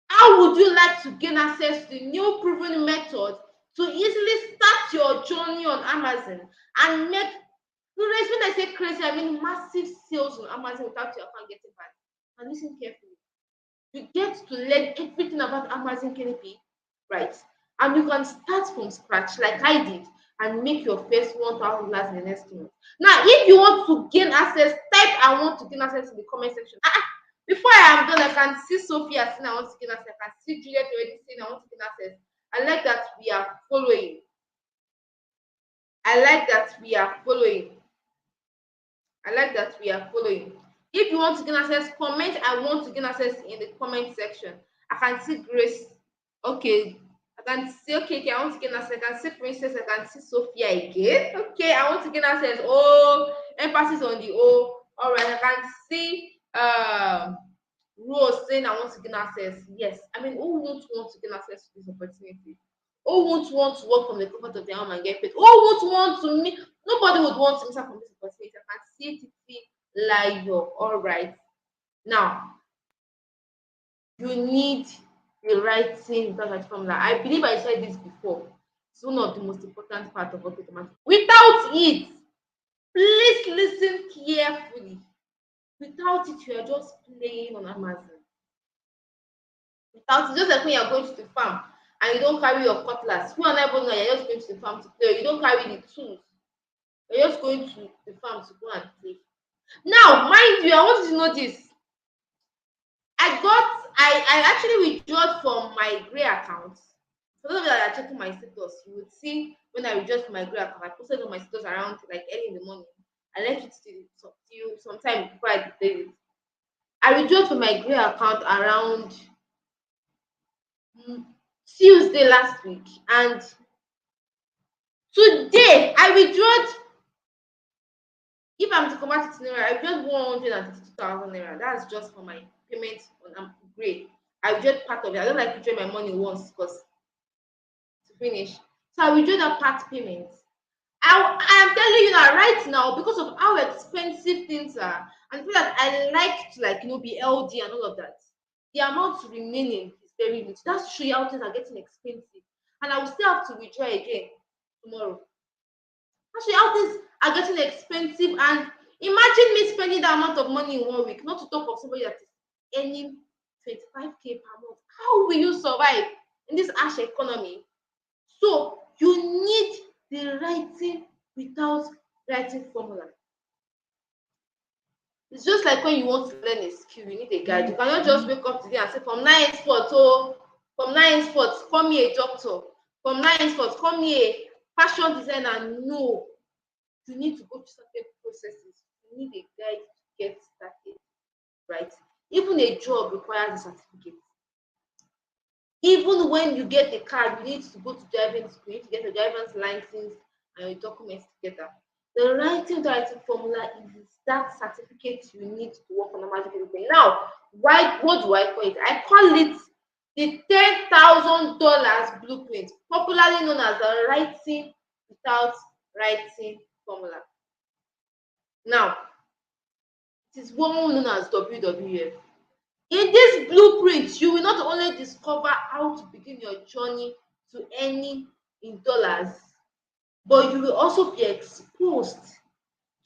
Speaker 1: how would you like to gain access to the new proven method to easily start your journey on Amazon and make crazy? When I say crazy, I mean massive sales on Amazon without your account getting banned. And listen carefully. You get to learn everything about Amazon KDP, right? And you can start from scratch like I did and make your first $1,000 in the next 2 months. Now, if you want to gain access, type I want to gain access in the comment section. Before I am done, I can see Sophia saying I want to gain access. I can see Juliet already saying I want to gain access. I like that we are following. I like that we are following. I like that we are following. If you want to gain access, comment I want to gain access in the comment section. I can see Grace. Okay. I can see, okay, I want to gain access. I can see Princess. I can see Sophia again. Okay, I want to gain access. Oh, emphasis on the O. All right, I can see Rose saying I want to gain access. Yes, I mean, who won't want to gain access to this opportunity? Who won't want to work from the comfort of their home and get paid? Who won't want to meet? Nobody would want to miss out from this opportunity. I can see Titi Layo. All right. Now, you need the writing without formula. I believe I said this before. It's one of the most important part of working with. Without it, please listen carefully. Without it, you are just playing on Amazon. Without it, just like when you are going to the farm and you don't carry your cutlass. You and I both know you're just going to the farm to play. You don't carry the tools. You're just going to the farm to go and play. Now, mind you, I want you to know this. I actually withdrew from my Gray account. For those of you that are checking my status, you would see when I withdrew from my Gray account, I posted on my status around like early in the morning. I left it till sometime before I did it. I withdrew from my Gray account around Tuesday last week, and today I withdrew. If I'm to convert it to naira, I withdrew 132,000 naira. That's just for my payment on Gray. I withdrew part of it. I don't like withdrawing my money once because to finish. So I withdrew that part payment. I am telling you that right now, because of how expensive things are, and feel that I like to be LD and all of that, the amount remaining is very little. That's to show you how things are getting expensive. And I will still have to withdraw again tomorrow. That's to show you how things are getting expensive. And imagine me spending that amount of money in 1 week, not to talk of somebody that is earning 25K per month. How will you survive in this harsh economy? So you need the writing without writing formula. It's just like when you want to learn a skill, you need a guide. You cannot just wake up today and say, from 9 sports, from 9 sports, call me a doctor. From 9 sports, call me a fashion designer. No, you need to go through certain processes. You need a guide to get started, right? Even a job requires a certificate. Even when you get a car, you need to go to driving school, you need to get a driver's license and your documents together. The writing formula is that certificate you need to work on Amazon KDP. Now, why? What do I call it? I call it the $10,000 blueprint, popularly known as the writing without writing formula. Now, it is one known as WWF. In this blueprint, you will not only discover how to begin your journey to earning in dollars, but you will also be exposed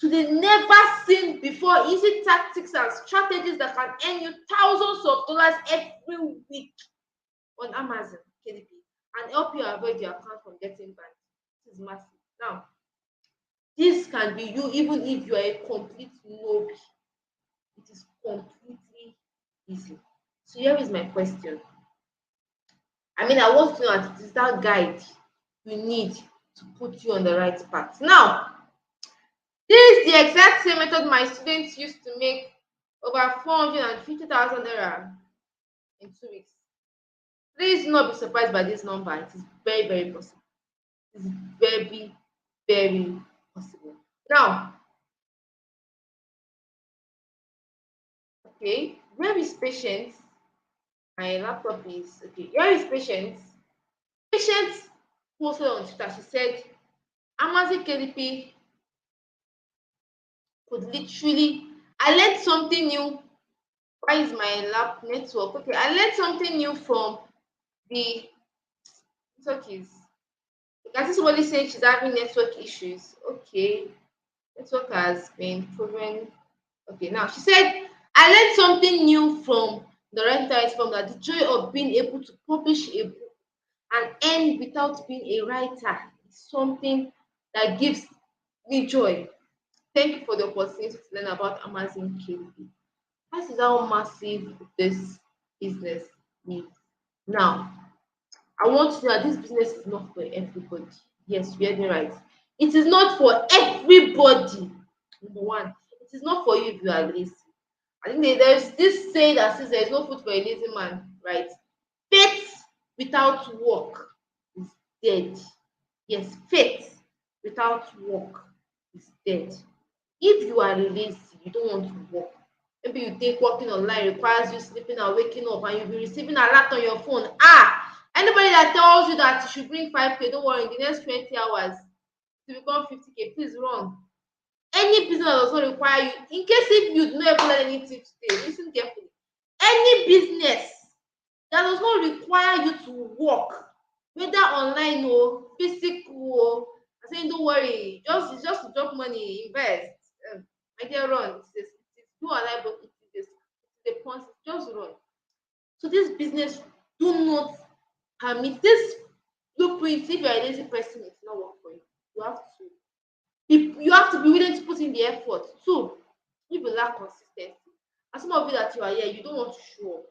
Speaker 1: to the never seen before easy tactics and strategies that can earn you thousands of dollars every week on Amazon KDP and help you avoid your account from getting banned. This is massive. Now, this can be you even if you are a complete newbie. It is completely easy. So here is my question. I mean, I want to know that it is that guide you need to put you on the right path. Now, this is the exact same method my students used to make over 450,000 naira in 2 weeks. Please do not be surprised by this number. It is very, very possible. It is very, very possible. Now, okay, where is Patience? My laptop is okay. Where is Patience? Patience posted on Twitter. She said, Amazon KDP could literally. I learned something new. Why is my lap network? Okay, I learned something new from the network is. I see somebody saying she's having network issues. Okay, network has been proven. Okay, now she said, I learned something new from the writer from that the joy of being able to publish a book and end without being a writer is something that gives me joy. Thank you for the opportunity to learn about Amazon KDP. That is how massive this business is. Now, I want to know that this business is not for everybody. Yes, you heard me right. It is not for everybody. Number one, it is not for you if you are lazy. I think there's this saying that says there is no food for a lazy man, right? Faith without work is dead. Yes, faith without work is dead. If you are lazy, you don't want to work. Maybe you think working online requires you sleeping and waking up and you'll be receiving alert on your phone. Anybody that tells you that you should bring 5K, don't worry, in the next 20 hours to become 50K, please run. Any business that does not require you, in case if you do not even learn anything today, listen carefully. Any business that does not require you to work, whether online or physical, I say don't worry, it's just to drop money, invest. My dear, run. It's do online, but it's a point. Just run. So this business do not permit this blueprint. If you're a lazy person, it's not work for you. You have to be willing to put in the effort. So if you lack consistency, and some of you that you are here, you don't want to show up.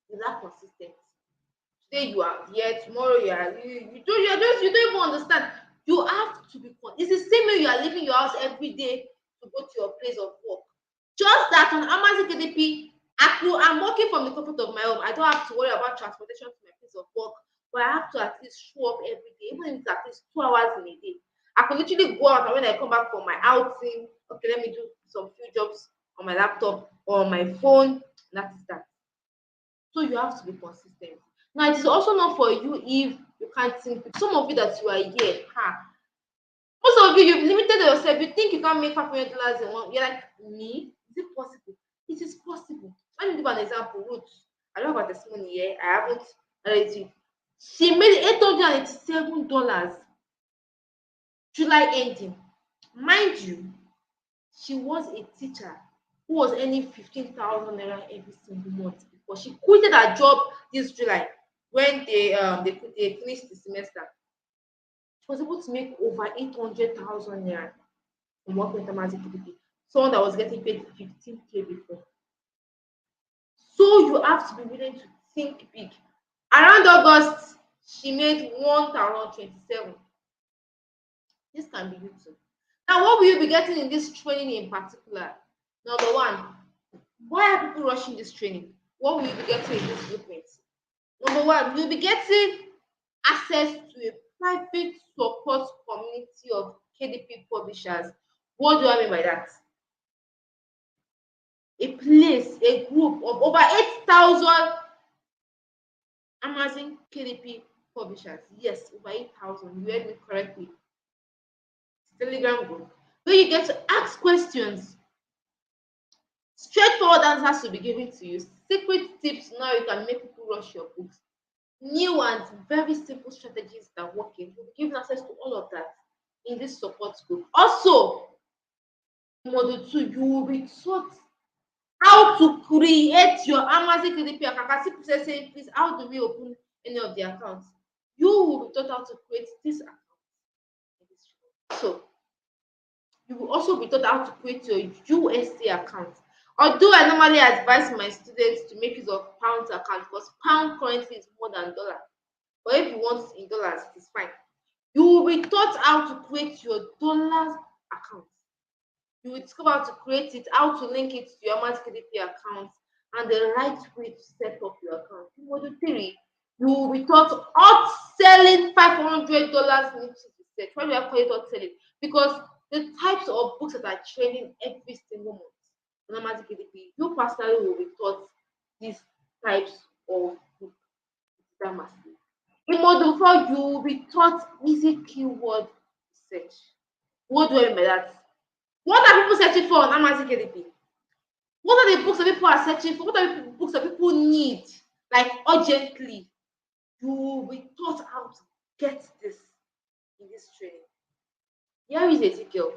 Speaker 1: You lack consistency. Today you are here, tomorrow you don't even understand. You have to be it's the same way you are leaving your house every day to go to your place of work. Just that on Amazon KDP, I'm working from the comfort of my home. I don't have to worry about transportation to my place of work, but I have to at least show up every day, even if it's at least 2 hours in a day. I can literally go out, and when I come back from my outing, okay, let me do some few jobs on my laptop or on my phone. That is that. So you have to be consistent. Now, it is also not for you if you can't think. Some of you that you are here, most of you, you've limited yourself. You think you can't make $500 in one. You're like, me? Is it possible? It is possible. Let me give an example. Ruth, I don't have a testimony here. I haven't read it. She made $887 July ending. Mind you, she was a teacher who was earning 15,000 naira every single month before she quitted her job this July when they finished the semester. She was able to make over 800,000 naira from working with Amazon KDP. Someone that was getting paid 15K before. So you have to be willing to think big. Around August, she made 1,027. This can be you too. Now, what will you be getting in this training in particular? Number one, why are people rushing this training? What will you be getting in this blueprint? Number one, you'll be getting access to a private support community of KDP publishers. What do I mean by that? A place, a group of over 8,000 Amazon KDP publishers. Yes, over 8,000. You heard me correctly. Telegram group where you get to ask questions. Straightforward answers will be given to you. Secret tips now you can make people rush your books. New and very simple strategies that work in. You'll be given access to all of that in this support group. Also, module 2, you will be taught how to create your Amazon KDP account. I see people saying, please, how do we open any of the accounts? You will be taught how to create this account. So, you will also be taught how to create your USD account. Although I normally advise my students to make use of pound account because pound currently is more than dollar. But if you want it in dollars, it is fine. You will be taught how to create your dollars account. You will discover how to create it, how to link it to your Amazon KDP account, and the right way to set up your account. In module 3, you will be taught hot selling $500 needs to be set. Why do I call it hot selling? Because the types of books that are trending every single month on Amazon KDP, you personally will be taught these types of books. In module 4, you will be taught easy keyword search. What do I mean by that? What are people searching for on Amazon KDP? What are the books that people are searching for? What are the books that people need, like urgently? You will be taught how to get this in this training. Here is Ezekiel.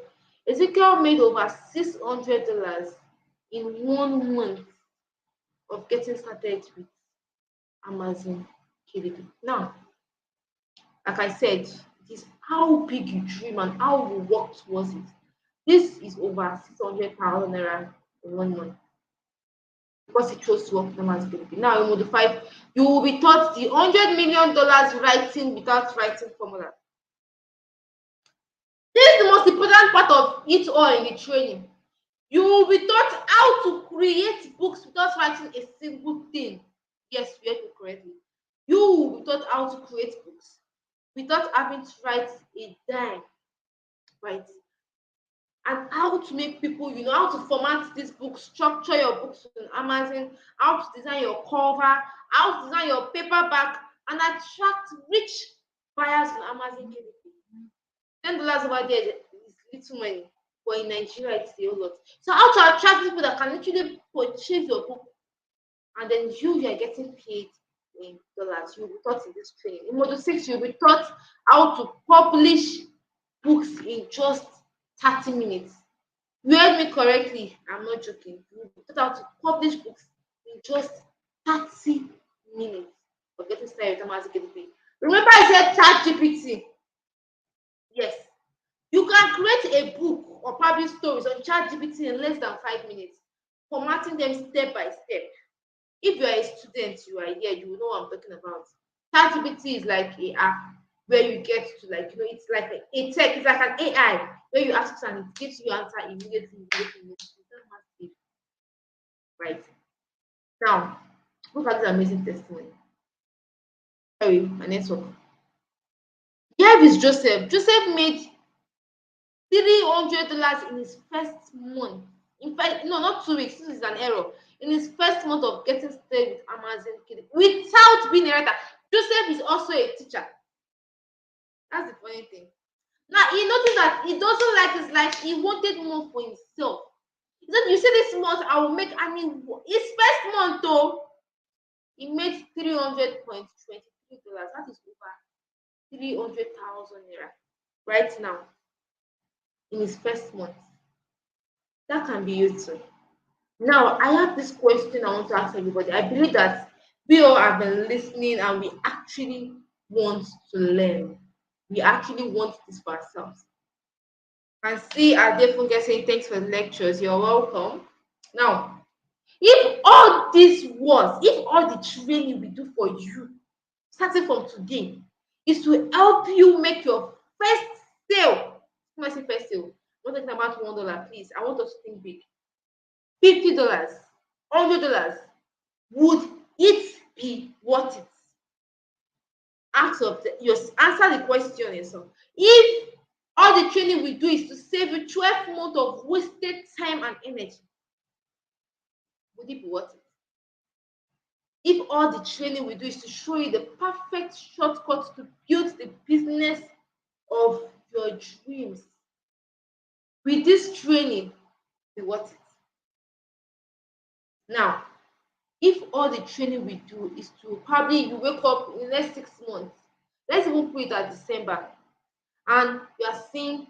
Speaker 1: Ezekiel made over $600 in 1 month of getting started with Amazon KDP. Now, like I said, it is how big you dream and how you work towards it. This is over 600,000 naira in 1 month because it chose to work with Amazon KDP. Now, in module 5, you will be taught the $100 million writing without writing formula. This is the most important part of it all in the training. You will be taught how to create books without writing a single thing. Yes, you heard me correctly. You will be taught how to create books without having to write a dime, right? And how to make people, how to format this book, structure your books on Amazon, how to design your cover, how to design your paperback, and attract rich buyers on Amazon KDP. $10 over there is little money, but in Nigeria it's a whole lot. So how to attract people that can literally purchase your book, and then you are getting paid in dollars. You'll be taught in this training. In module 6, you'll be taught how to publish books in just 30 minutes. You heard me correctly. I'm not joking. You'll be taught how to publish books in just 30 minutes of getting started with Amazon KDP. Remember I said ChatGPT. Yes. You can create a book or publish stories on ChatGPT in less than 5 minutes, formatting them step by step. If you are a student, you are here, you will know what I'm talking about. ChatGPT is like an app where you get to it's like a tech, it's like an AI where you ask it and it gives you answer immediately. Right. Now, look at this amazing testimony. Sorry, my network. Here is Joseph. Joseph made $300 in his first month. In fact, no, not 2 weeks. This is an error. In his first month of getting started with Amazon KDP without being a writer. Joseph is also a teacher. That's the funny thing. Now he noticed that he doesn't like his life. He wanted more for himself. He said, "You see, this month I will make." His first month though, he made $300.23. That is over 300,000 naira right now in his first month. That can be used too. Now, I have this question I want to ask everybody. I believe that we all have been listening and we actually want to learn. We actually want this for ourselves. And see Adefunke saying, "Thanks for the lectures. You're welcome." Now, if all the training we do for you, starting from today, is to help you make your first sale. When I say first sale, I'm not talking about $1, please. I want us to think big. $50, $100, would it be worth it? you answer the question yourself. If all the training we do is to save you 12 months of wasted time and energy, would it be worth it? If all the training we do is to show you the perfect shortcut to build the business of your dreams, with this training, be worth it? Now, if all the training we do is to probably you wake up in the next 6 months, let's even put it at December, and you are seeing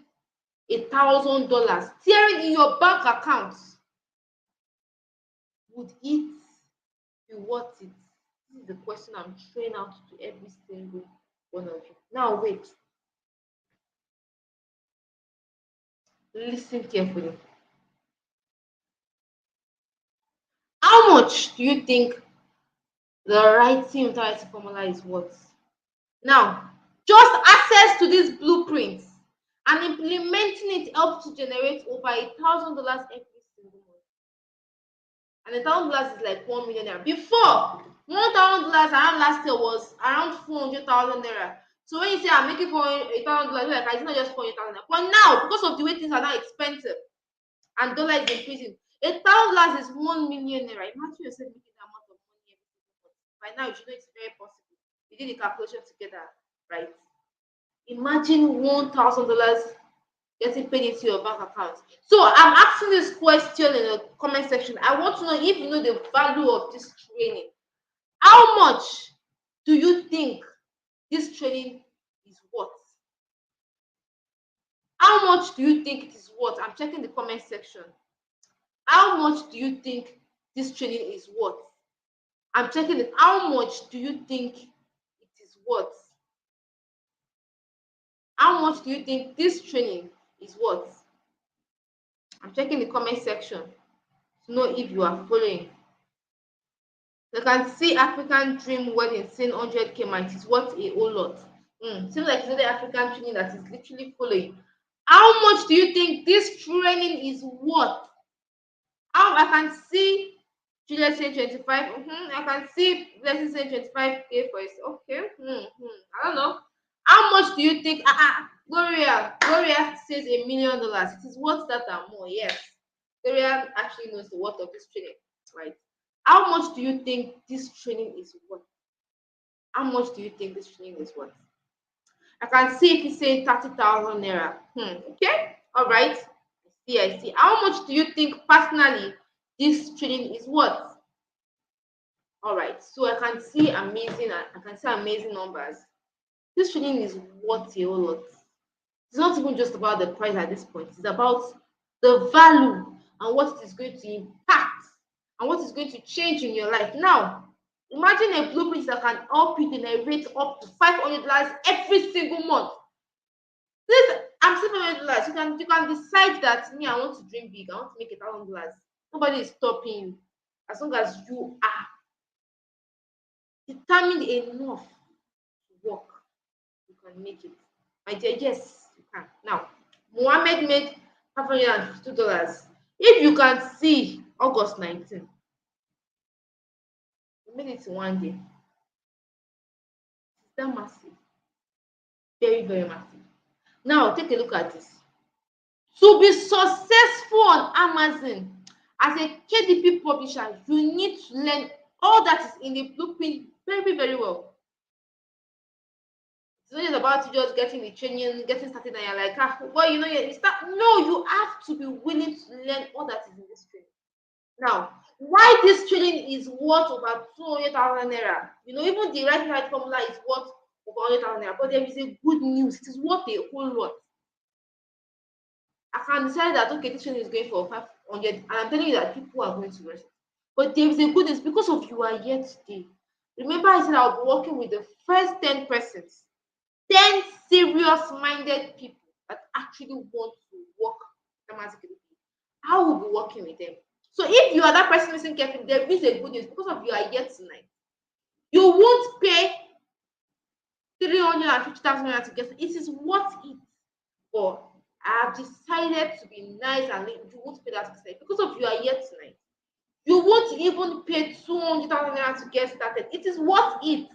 Speaker 1: $1,000 tearing in your bank account, would it be worth it? This is the question I'm throwing out to every single one of you. Now, wait. Listen carefully. How much do you think the writing without writing formula is worth? Now, just access to these blueprints and implementing it helps to generate over $1,000 every single month. And $1,000 is like 1 million naira. Before, $1,000 around last year was around 400,000 naira. So when you say I'm making $400,000, like it's not just 400,000 naira. But now, because of the way things are now expensive and dollar is increasing, $1,000 is 1 million naira. Imagine yourself making that amount of money every single month. By now, you know it's very possible. You did the calculation together, right? Imagine $1,000 getting paid into your bank account. So I'm asking this question in the comment section. I want to know if you know the value of this training. How much do you think this training is worth? How much do you think it is worth? I'm checking the comment section. How much do you think this training is worth? I'm checking it. How much do you think it is worth? How much do you think this training is worth? I'm checking the comment section to know if you are following. You can see African Dream Wedding saying 100K, might is worth a whole lot. Seems like it's the African training that is literally following. How much do you think this training is worth? I can see Juliet saying 25. I can see Blessing saying 25K for it. Okay. I don't know. How much do you think? Gloria says $1 million. It is worth that and more. Yes. Gloria actually knows the worth of this training, right? How much do you think this training is worth? How much do you think this training is worth? I can see if you say 30,000 naira. Okay. All right. I see. How much do you think personally this training is worth? All right. So I can see amazing numbers. This training is worth a whole lot. It's not even just about the price at this point. It's about the value and what it is going to impact and what is going to change in your life. Now, imagine a blueprint that can help you generate up to $500 every single month. This I'm $700. You can decide that me, I want to dream big. I want to make $1,000. Nobody is stopping you as long as you are determined enough to work. You can make it. My dear, yes, you can. Now, Mohammed made $552. If you can see August 19, you made it in one day. It's that massive. Very, very massive. Now, take a look at this. To be successful on Amazon as a KDP publisher, you need to learn all that is in the blueprint very, very well. It's not just about you just getting the training, getting started, and you're like, well, you start. No, you have to be willing to learn all that is in this training. Now, why this training is worth over 200,000 naira? Even the right formula is worth over 100,000 naira. But there is a good news. It is worth a whole lot. I can decide that okay, this training is going for 500, and I'm telling you that people are going to rush it. But there is a good news because of you are here today. Remember, I said I'll be working with the first 10 persons, 10 serious-minded people that actually want to work dramatically. I will be working with them. So if you are that person listening carefully, there is a good news because of you are here tonight. You won't pay 350,000 naira to get it. It is worth it. But I have decided to be nice and you won't pay that percent because of you are here tonight. You won't even pay 200,000 naira to get started. It is worth it.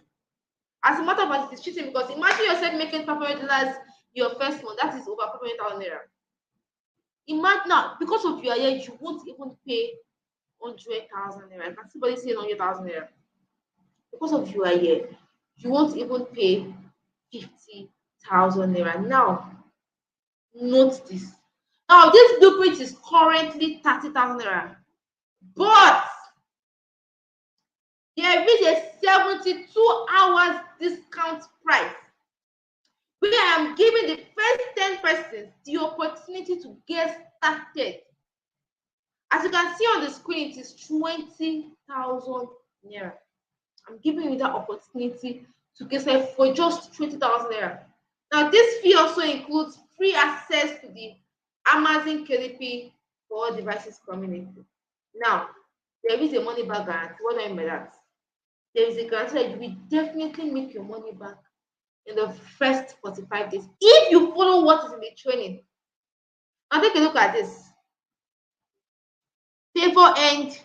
Speaker 1: As a matter of fact, it is cheating because imagine yourself making $500 your first month. That is over 500,000 naira. Imagine now, because of your year, you won't even pay 100,000 naira. I can see somebody saying 100,000 naira. Because of your year, you won't even pay 50,000 naira. Now, note this. Now, this blueprint is currently 30,000 naira, but there is a 72 hours discount price where I am giving the first 10 persons the opportunity to get started. As you can see on the screen, it is 20,000 naira. I'm giving you that opportunity to get started for just 20,000 naira. Now, this fee also includes free access to the Amazon KDP for all devices community. Now, there is a money back guarantee. What do I mean by that? There is a guarantee that you will definitely make your money back in the first 45 days if you follow what is in the training. Now, take a look at this. Favor earned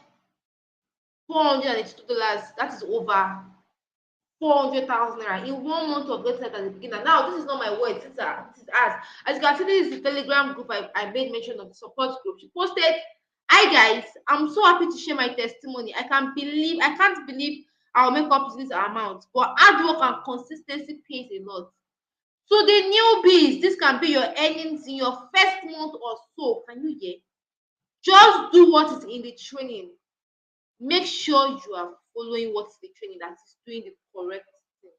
Speaker 1: $482. That is over 400,000 naira in 1 month of getting started at the beginning. Now, this is not my word, this is ours. As you can see, this is the Telegram group I made mention of, the support group. She posted, "Hi guys, I'm so happy to share my testimony. I can't believe I'll make up to this amount, but hard work and consistency pays a lot. So the newbies, this can be your earnings in your first month or so. Can you hear? Just do what is in the training. Make sure you are following what is the training, that is doing the correct thing."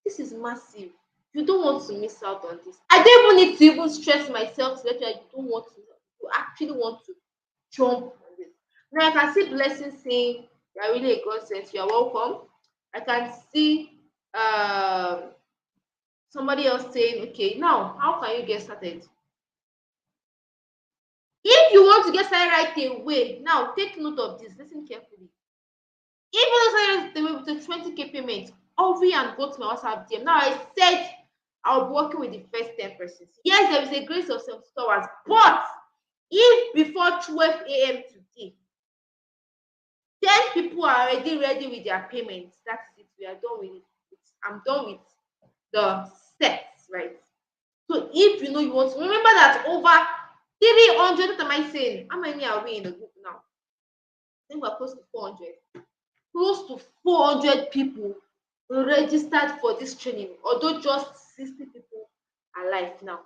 Speaker 1: This is massive. You don't want to miss out on this. I don't even need to even stress myself to let you know you don't want to. You actually want to jump on this. Now I can see Blessing saying you are really a godsend. You are welcome. I can see somebody else saying, "Okay, now how can you get started?" If you want to get started right away, now take note of this. Listen carefully. If you want to get started right away with a 20K payment, hurry and go to my WhatsApp DM. Now I said I'll be working with the first 10 persons. Yes, there is a grace of 72 hours, but if before 12 a.m. today, 10 people are already ready with their payments, that's it. We are done with it. I'm done with the steps, right? So if you know you want to, remember that over 300, what am I saying? How many are we in the group now? I think we're close to 400. Close to 400 people registered for this training, although just 60 people are live now.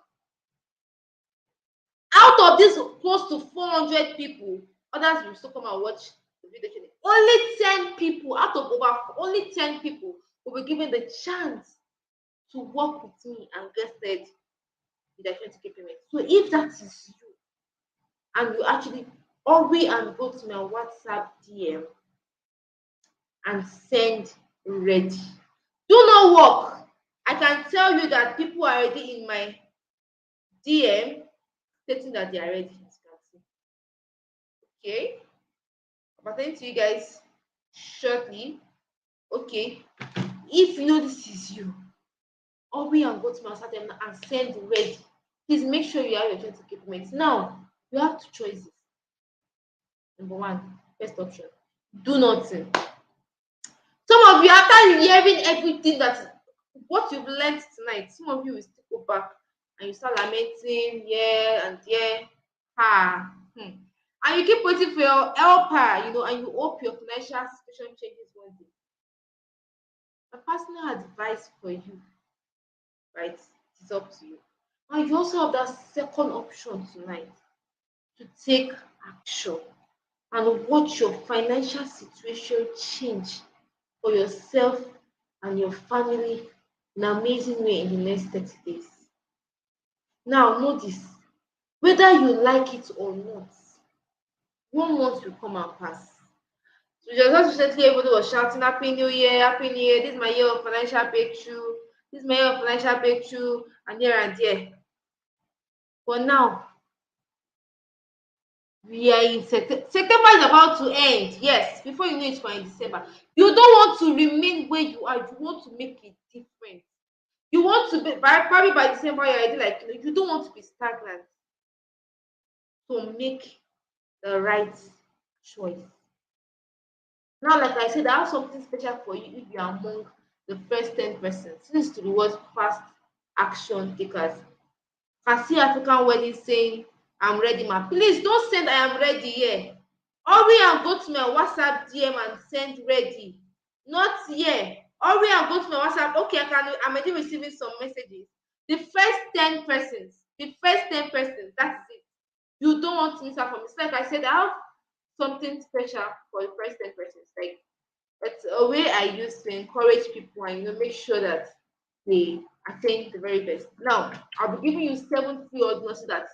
Speaker 1: Out of this close to 400 people, others will still come and watch the video training. Only 10 people out of over only 10 people will be given the chance to work with me and get started with their 20K payment. So if that is you, and you actually hurry and go to my WhatsApp DM and send ready. Do not work. I can tell you that people are already in my DM stating that they are ready. Okay. I'm attending to you guys shortly. Okay. If you know this is you, hurry and go to my WhatsApp DM and send ready. Please make sure you have your 20K payments. Now, you have two choices. Number one, first option, do nothing. Some of you, after hearing everything what you've learned tonight, some of you will still go back and you start lamenting here and there. And you keep waiting for your helper, and you hope your financial situation changes one day. My personal advice for you, right, it's up to you. And you also have that second option tonight to take action and watch your financial situation change for yourself and your family in an amazing way in the next 30 days. Now, know this, whether you like it or not, 1 month will come and pass. So just recently, everybody was shouting, "Happy New Year, Happy New Year, this is my year of financial breakthrough, this is my year of financial breakthrough," and here and there. But now, we are in September is about to end. Yes, before you know it, we're in December. You don't want to remain where you are. You want to make a difference. You want to be probably by December you're already like, you don't want to be stagnant. So make the right choice. Now, like I said, I have something special for you if you are among the first 10 persons. This is to reward fast action takers. Can see African wedding saying, I'm ready, ma. Please don't send I am ready here. Hurry and go to my WhatsApp DM and send ready. Not here. Hurry and go to my WhatsApp. Okay, I'm already receiving some messages. The first 10 persons, that is it. You don't want to miss out from it. It's like I said, I have something special for the first 10 persons. Like it's a way I use to encourage people and make sure that they attain the very best. Now, I'll be giving you 7 free ordinals so that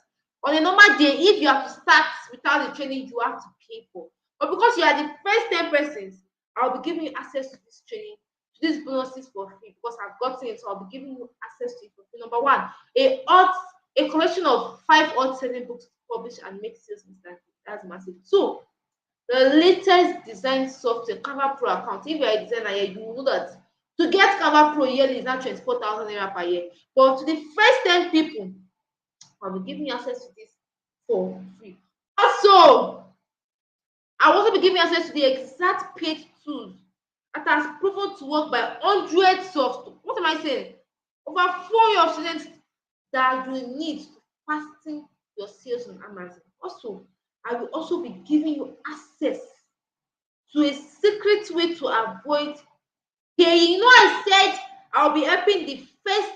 Speaker 1: on a normal day, if you have to start without the training, you have to pay for. But because you are the first 10 persons, I'll be giving you access to this training, to these bonuses for free because I've gotten it. So I'll be giving you access to it for free. Number one, a collection of 5 or 7 books to publish and make sales instantly. That's massive. Two, the latest design software, Canva Pro account. If you're a designer here, you know that to get Canva Pro yearly is now 24,000 naira per year. But to the first 10 people, I'll be giving you access to this for free. Also, I'll also be giving you access to the exact paid tools that has proven to work by hundreds of, what am I saying? Over 4 years of students that you need to fasten your sales on Amazon. Also, I will also be giving you access to a secret way to avoid paying. I said I'll be helping the first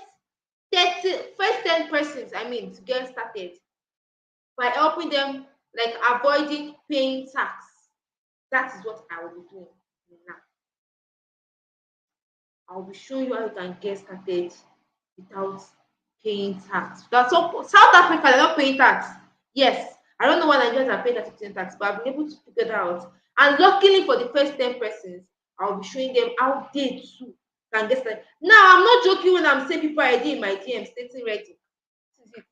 Speaker 1: 10 persons, to get started by helping them like avoiding paying tax. That is what I will be doing now. I'll be showing you how you can get started without paying tax. That's all. South Africa, they're not paying tax. Yes, I don't know why Nigerians are paying 30% tax, but I've been able to figure that out. And luckily for the first 10 persons, I'll be showing them how they too can get started. Now, I'm not joking when I'm saying people are already in my DM stating ready. You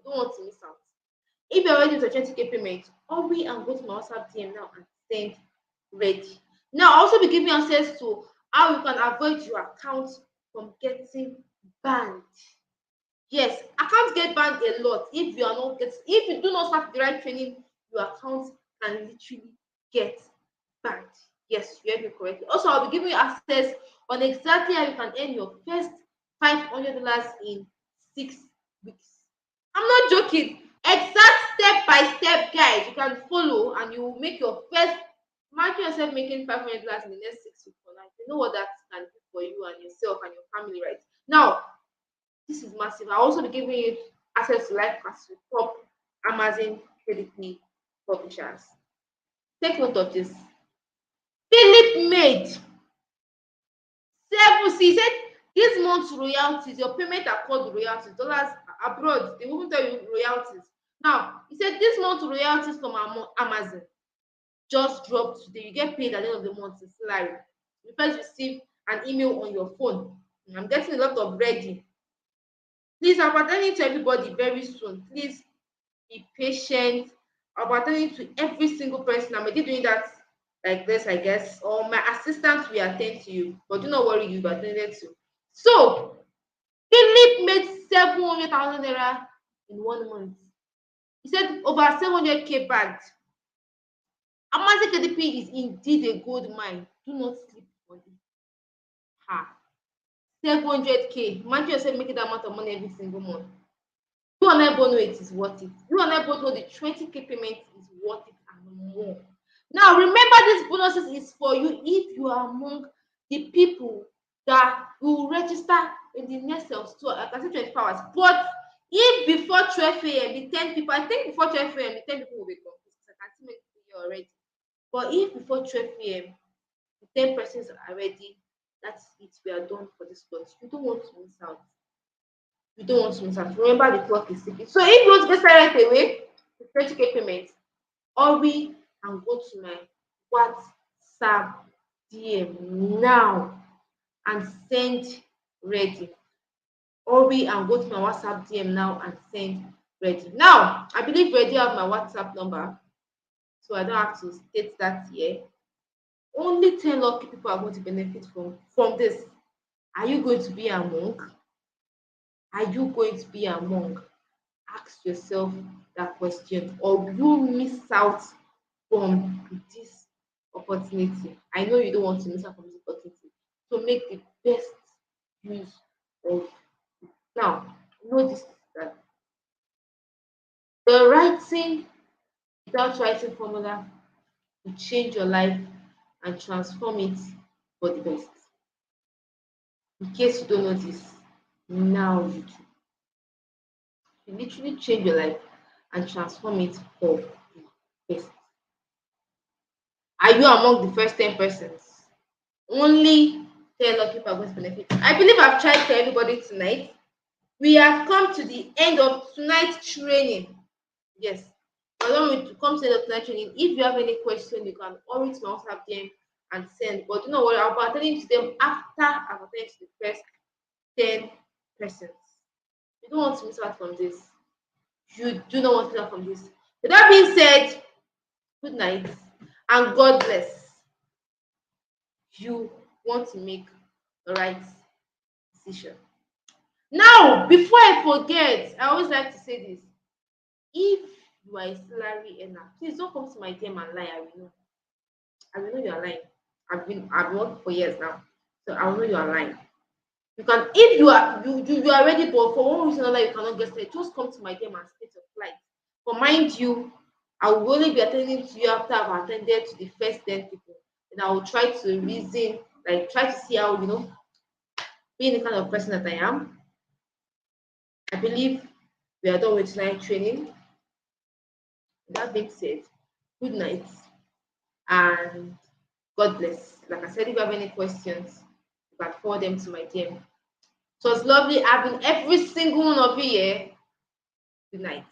Speaker 1: don't want to miss out. If you're ready to 20K payment, hurry and go to my WhatsApp DM now and send ready. Now, I'll also be giving you access to how you can avoid your account from getting banned. Yes, accounts get banned a lot if you are not get if you do not start the right training, your account can literally get banned. Yes, you heard me correctly. Also, I'll be giving you access on exactly how you can earn your first $500 in 6 weeks. I'm not joking. Exact step-by-step guide you can follow, and you will make your first. Imagine yourself making $500 in the next 6 weeks for life. You know what that can do for you and yourself and your family, right? Now, this is massive. I'll also be giving you access to live classes with top Amazon KDP publishers. Take note of this. Philip made seven. See, he said this month's royalties, your payment are called royalties. Dollars abroad, they won't tell you royalties. Now, he said this month's royalties from Amazon just dropped today. You get paid at the end of the month. It's live. You first receive an email on your phone. I'm getting a lot of ready. Please, I'm attending to everybody very soon. Please be patient. I'm attending to every single person. I'm already doing that like this, I guess. Or my assistant will attend to you. But do not worry, you'll be attended to. So, Philip made 700,000 naira in 1 month. He said over 700K bagged. Amazon KDP is indeed a gold mine. Do not sleep on it. Ha. 700K. Imagine yourself making that amount of money every single month. You and I both know it is worth it. You and I both know the 20K payment is worth it and more. Now, remember, this bonuses is for you if you are among the people that will register in the next sales store. I can say 24 hours. But if before 12 a.m., the 10 people, I think before 12 a.m., the 10 people will be confused. I can see many people here already. But if before 12 a.m., the 10 persons are ready, that's it. We are done for this course. You don't want to miss out. You don't want to miss out. Remember, the clock is ticking. So if you want to get started right away with 20K payment, hurry and go to my WhatsApp DM now and send ready. Hurry and go to my WhatsApp DM now and send ready. Now, I believe ready have my WhatsApp number, so I don't have to state that here. Only 10 lucky people are going to benefit from this. Are you going to be among? Are you going to be among? Ask yourself that question, or will you miss out from this opportunity. I know you don't want to miss out on this opportunity. So make the best use of. Now, know this, that the writing without writing formula will change your life and transform it for the best. In case you don't know this, now you do. You literally change your life and transform it for the best. Are you among the first 10 persons? Only 10 lucky people are going to benefit. I believe I've tried to everybody tonight. We have come to the end of tonight's training. Yes. I don't want to come to the end of tonight's training. If you have any question, you can always my WhatsApp them and send. But do not worry, I'll be attending to them after I've attended to the first 10 persons. You don't want to miss out from this. You do not want to miss out from this. With that being said, good night and God bless. You want to make the right decision. Now, before I forget, I always like to say this. If you are a salary earner, please don't come to my DM and lie. I will know. I will know you are lying. I've worked for years now. So I will know you are lying. You can, if you are ready, but for one reason or another you cannot get started, just come to my DM and state your flight. For mind you, I will only be attending to you after I've attended to the first 10 people. And I will try to reason, like try to see how, being the kind of person that I am. I believe we are done with tonight training. That being said, good night and God bless. Like I said, if you have any questions, you can forward them to my DM. So it's lovely having every single one of you here. Good night.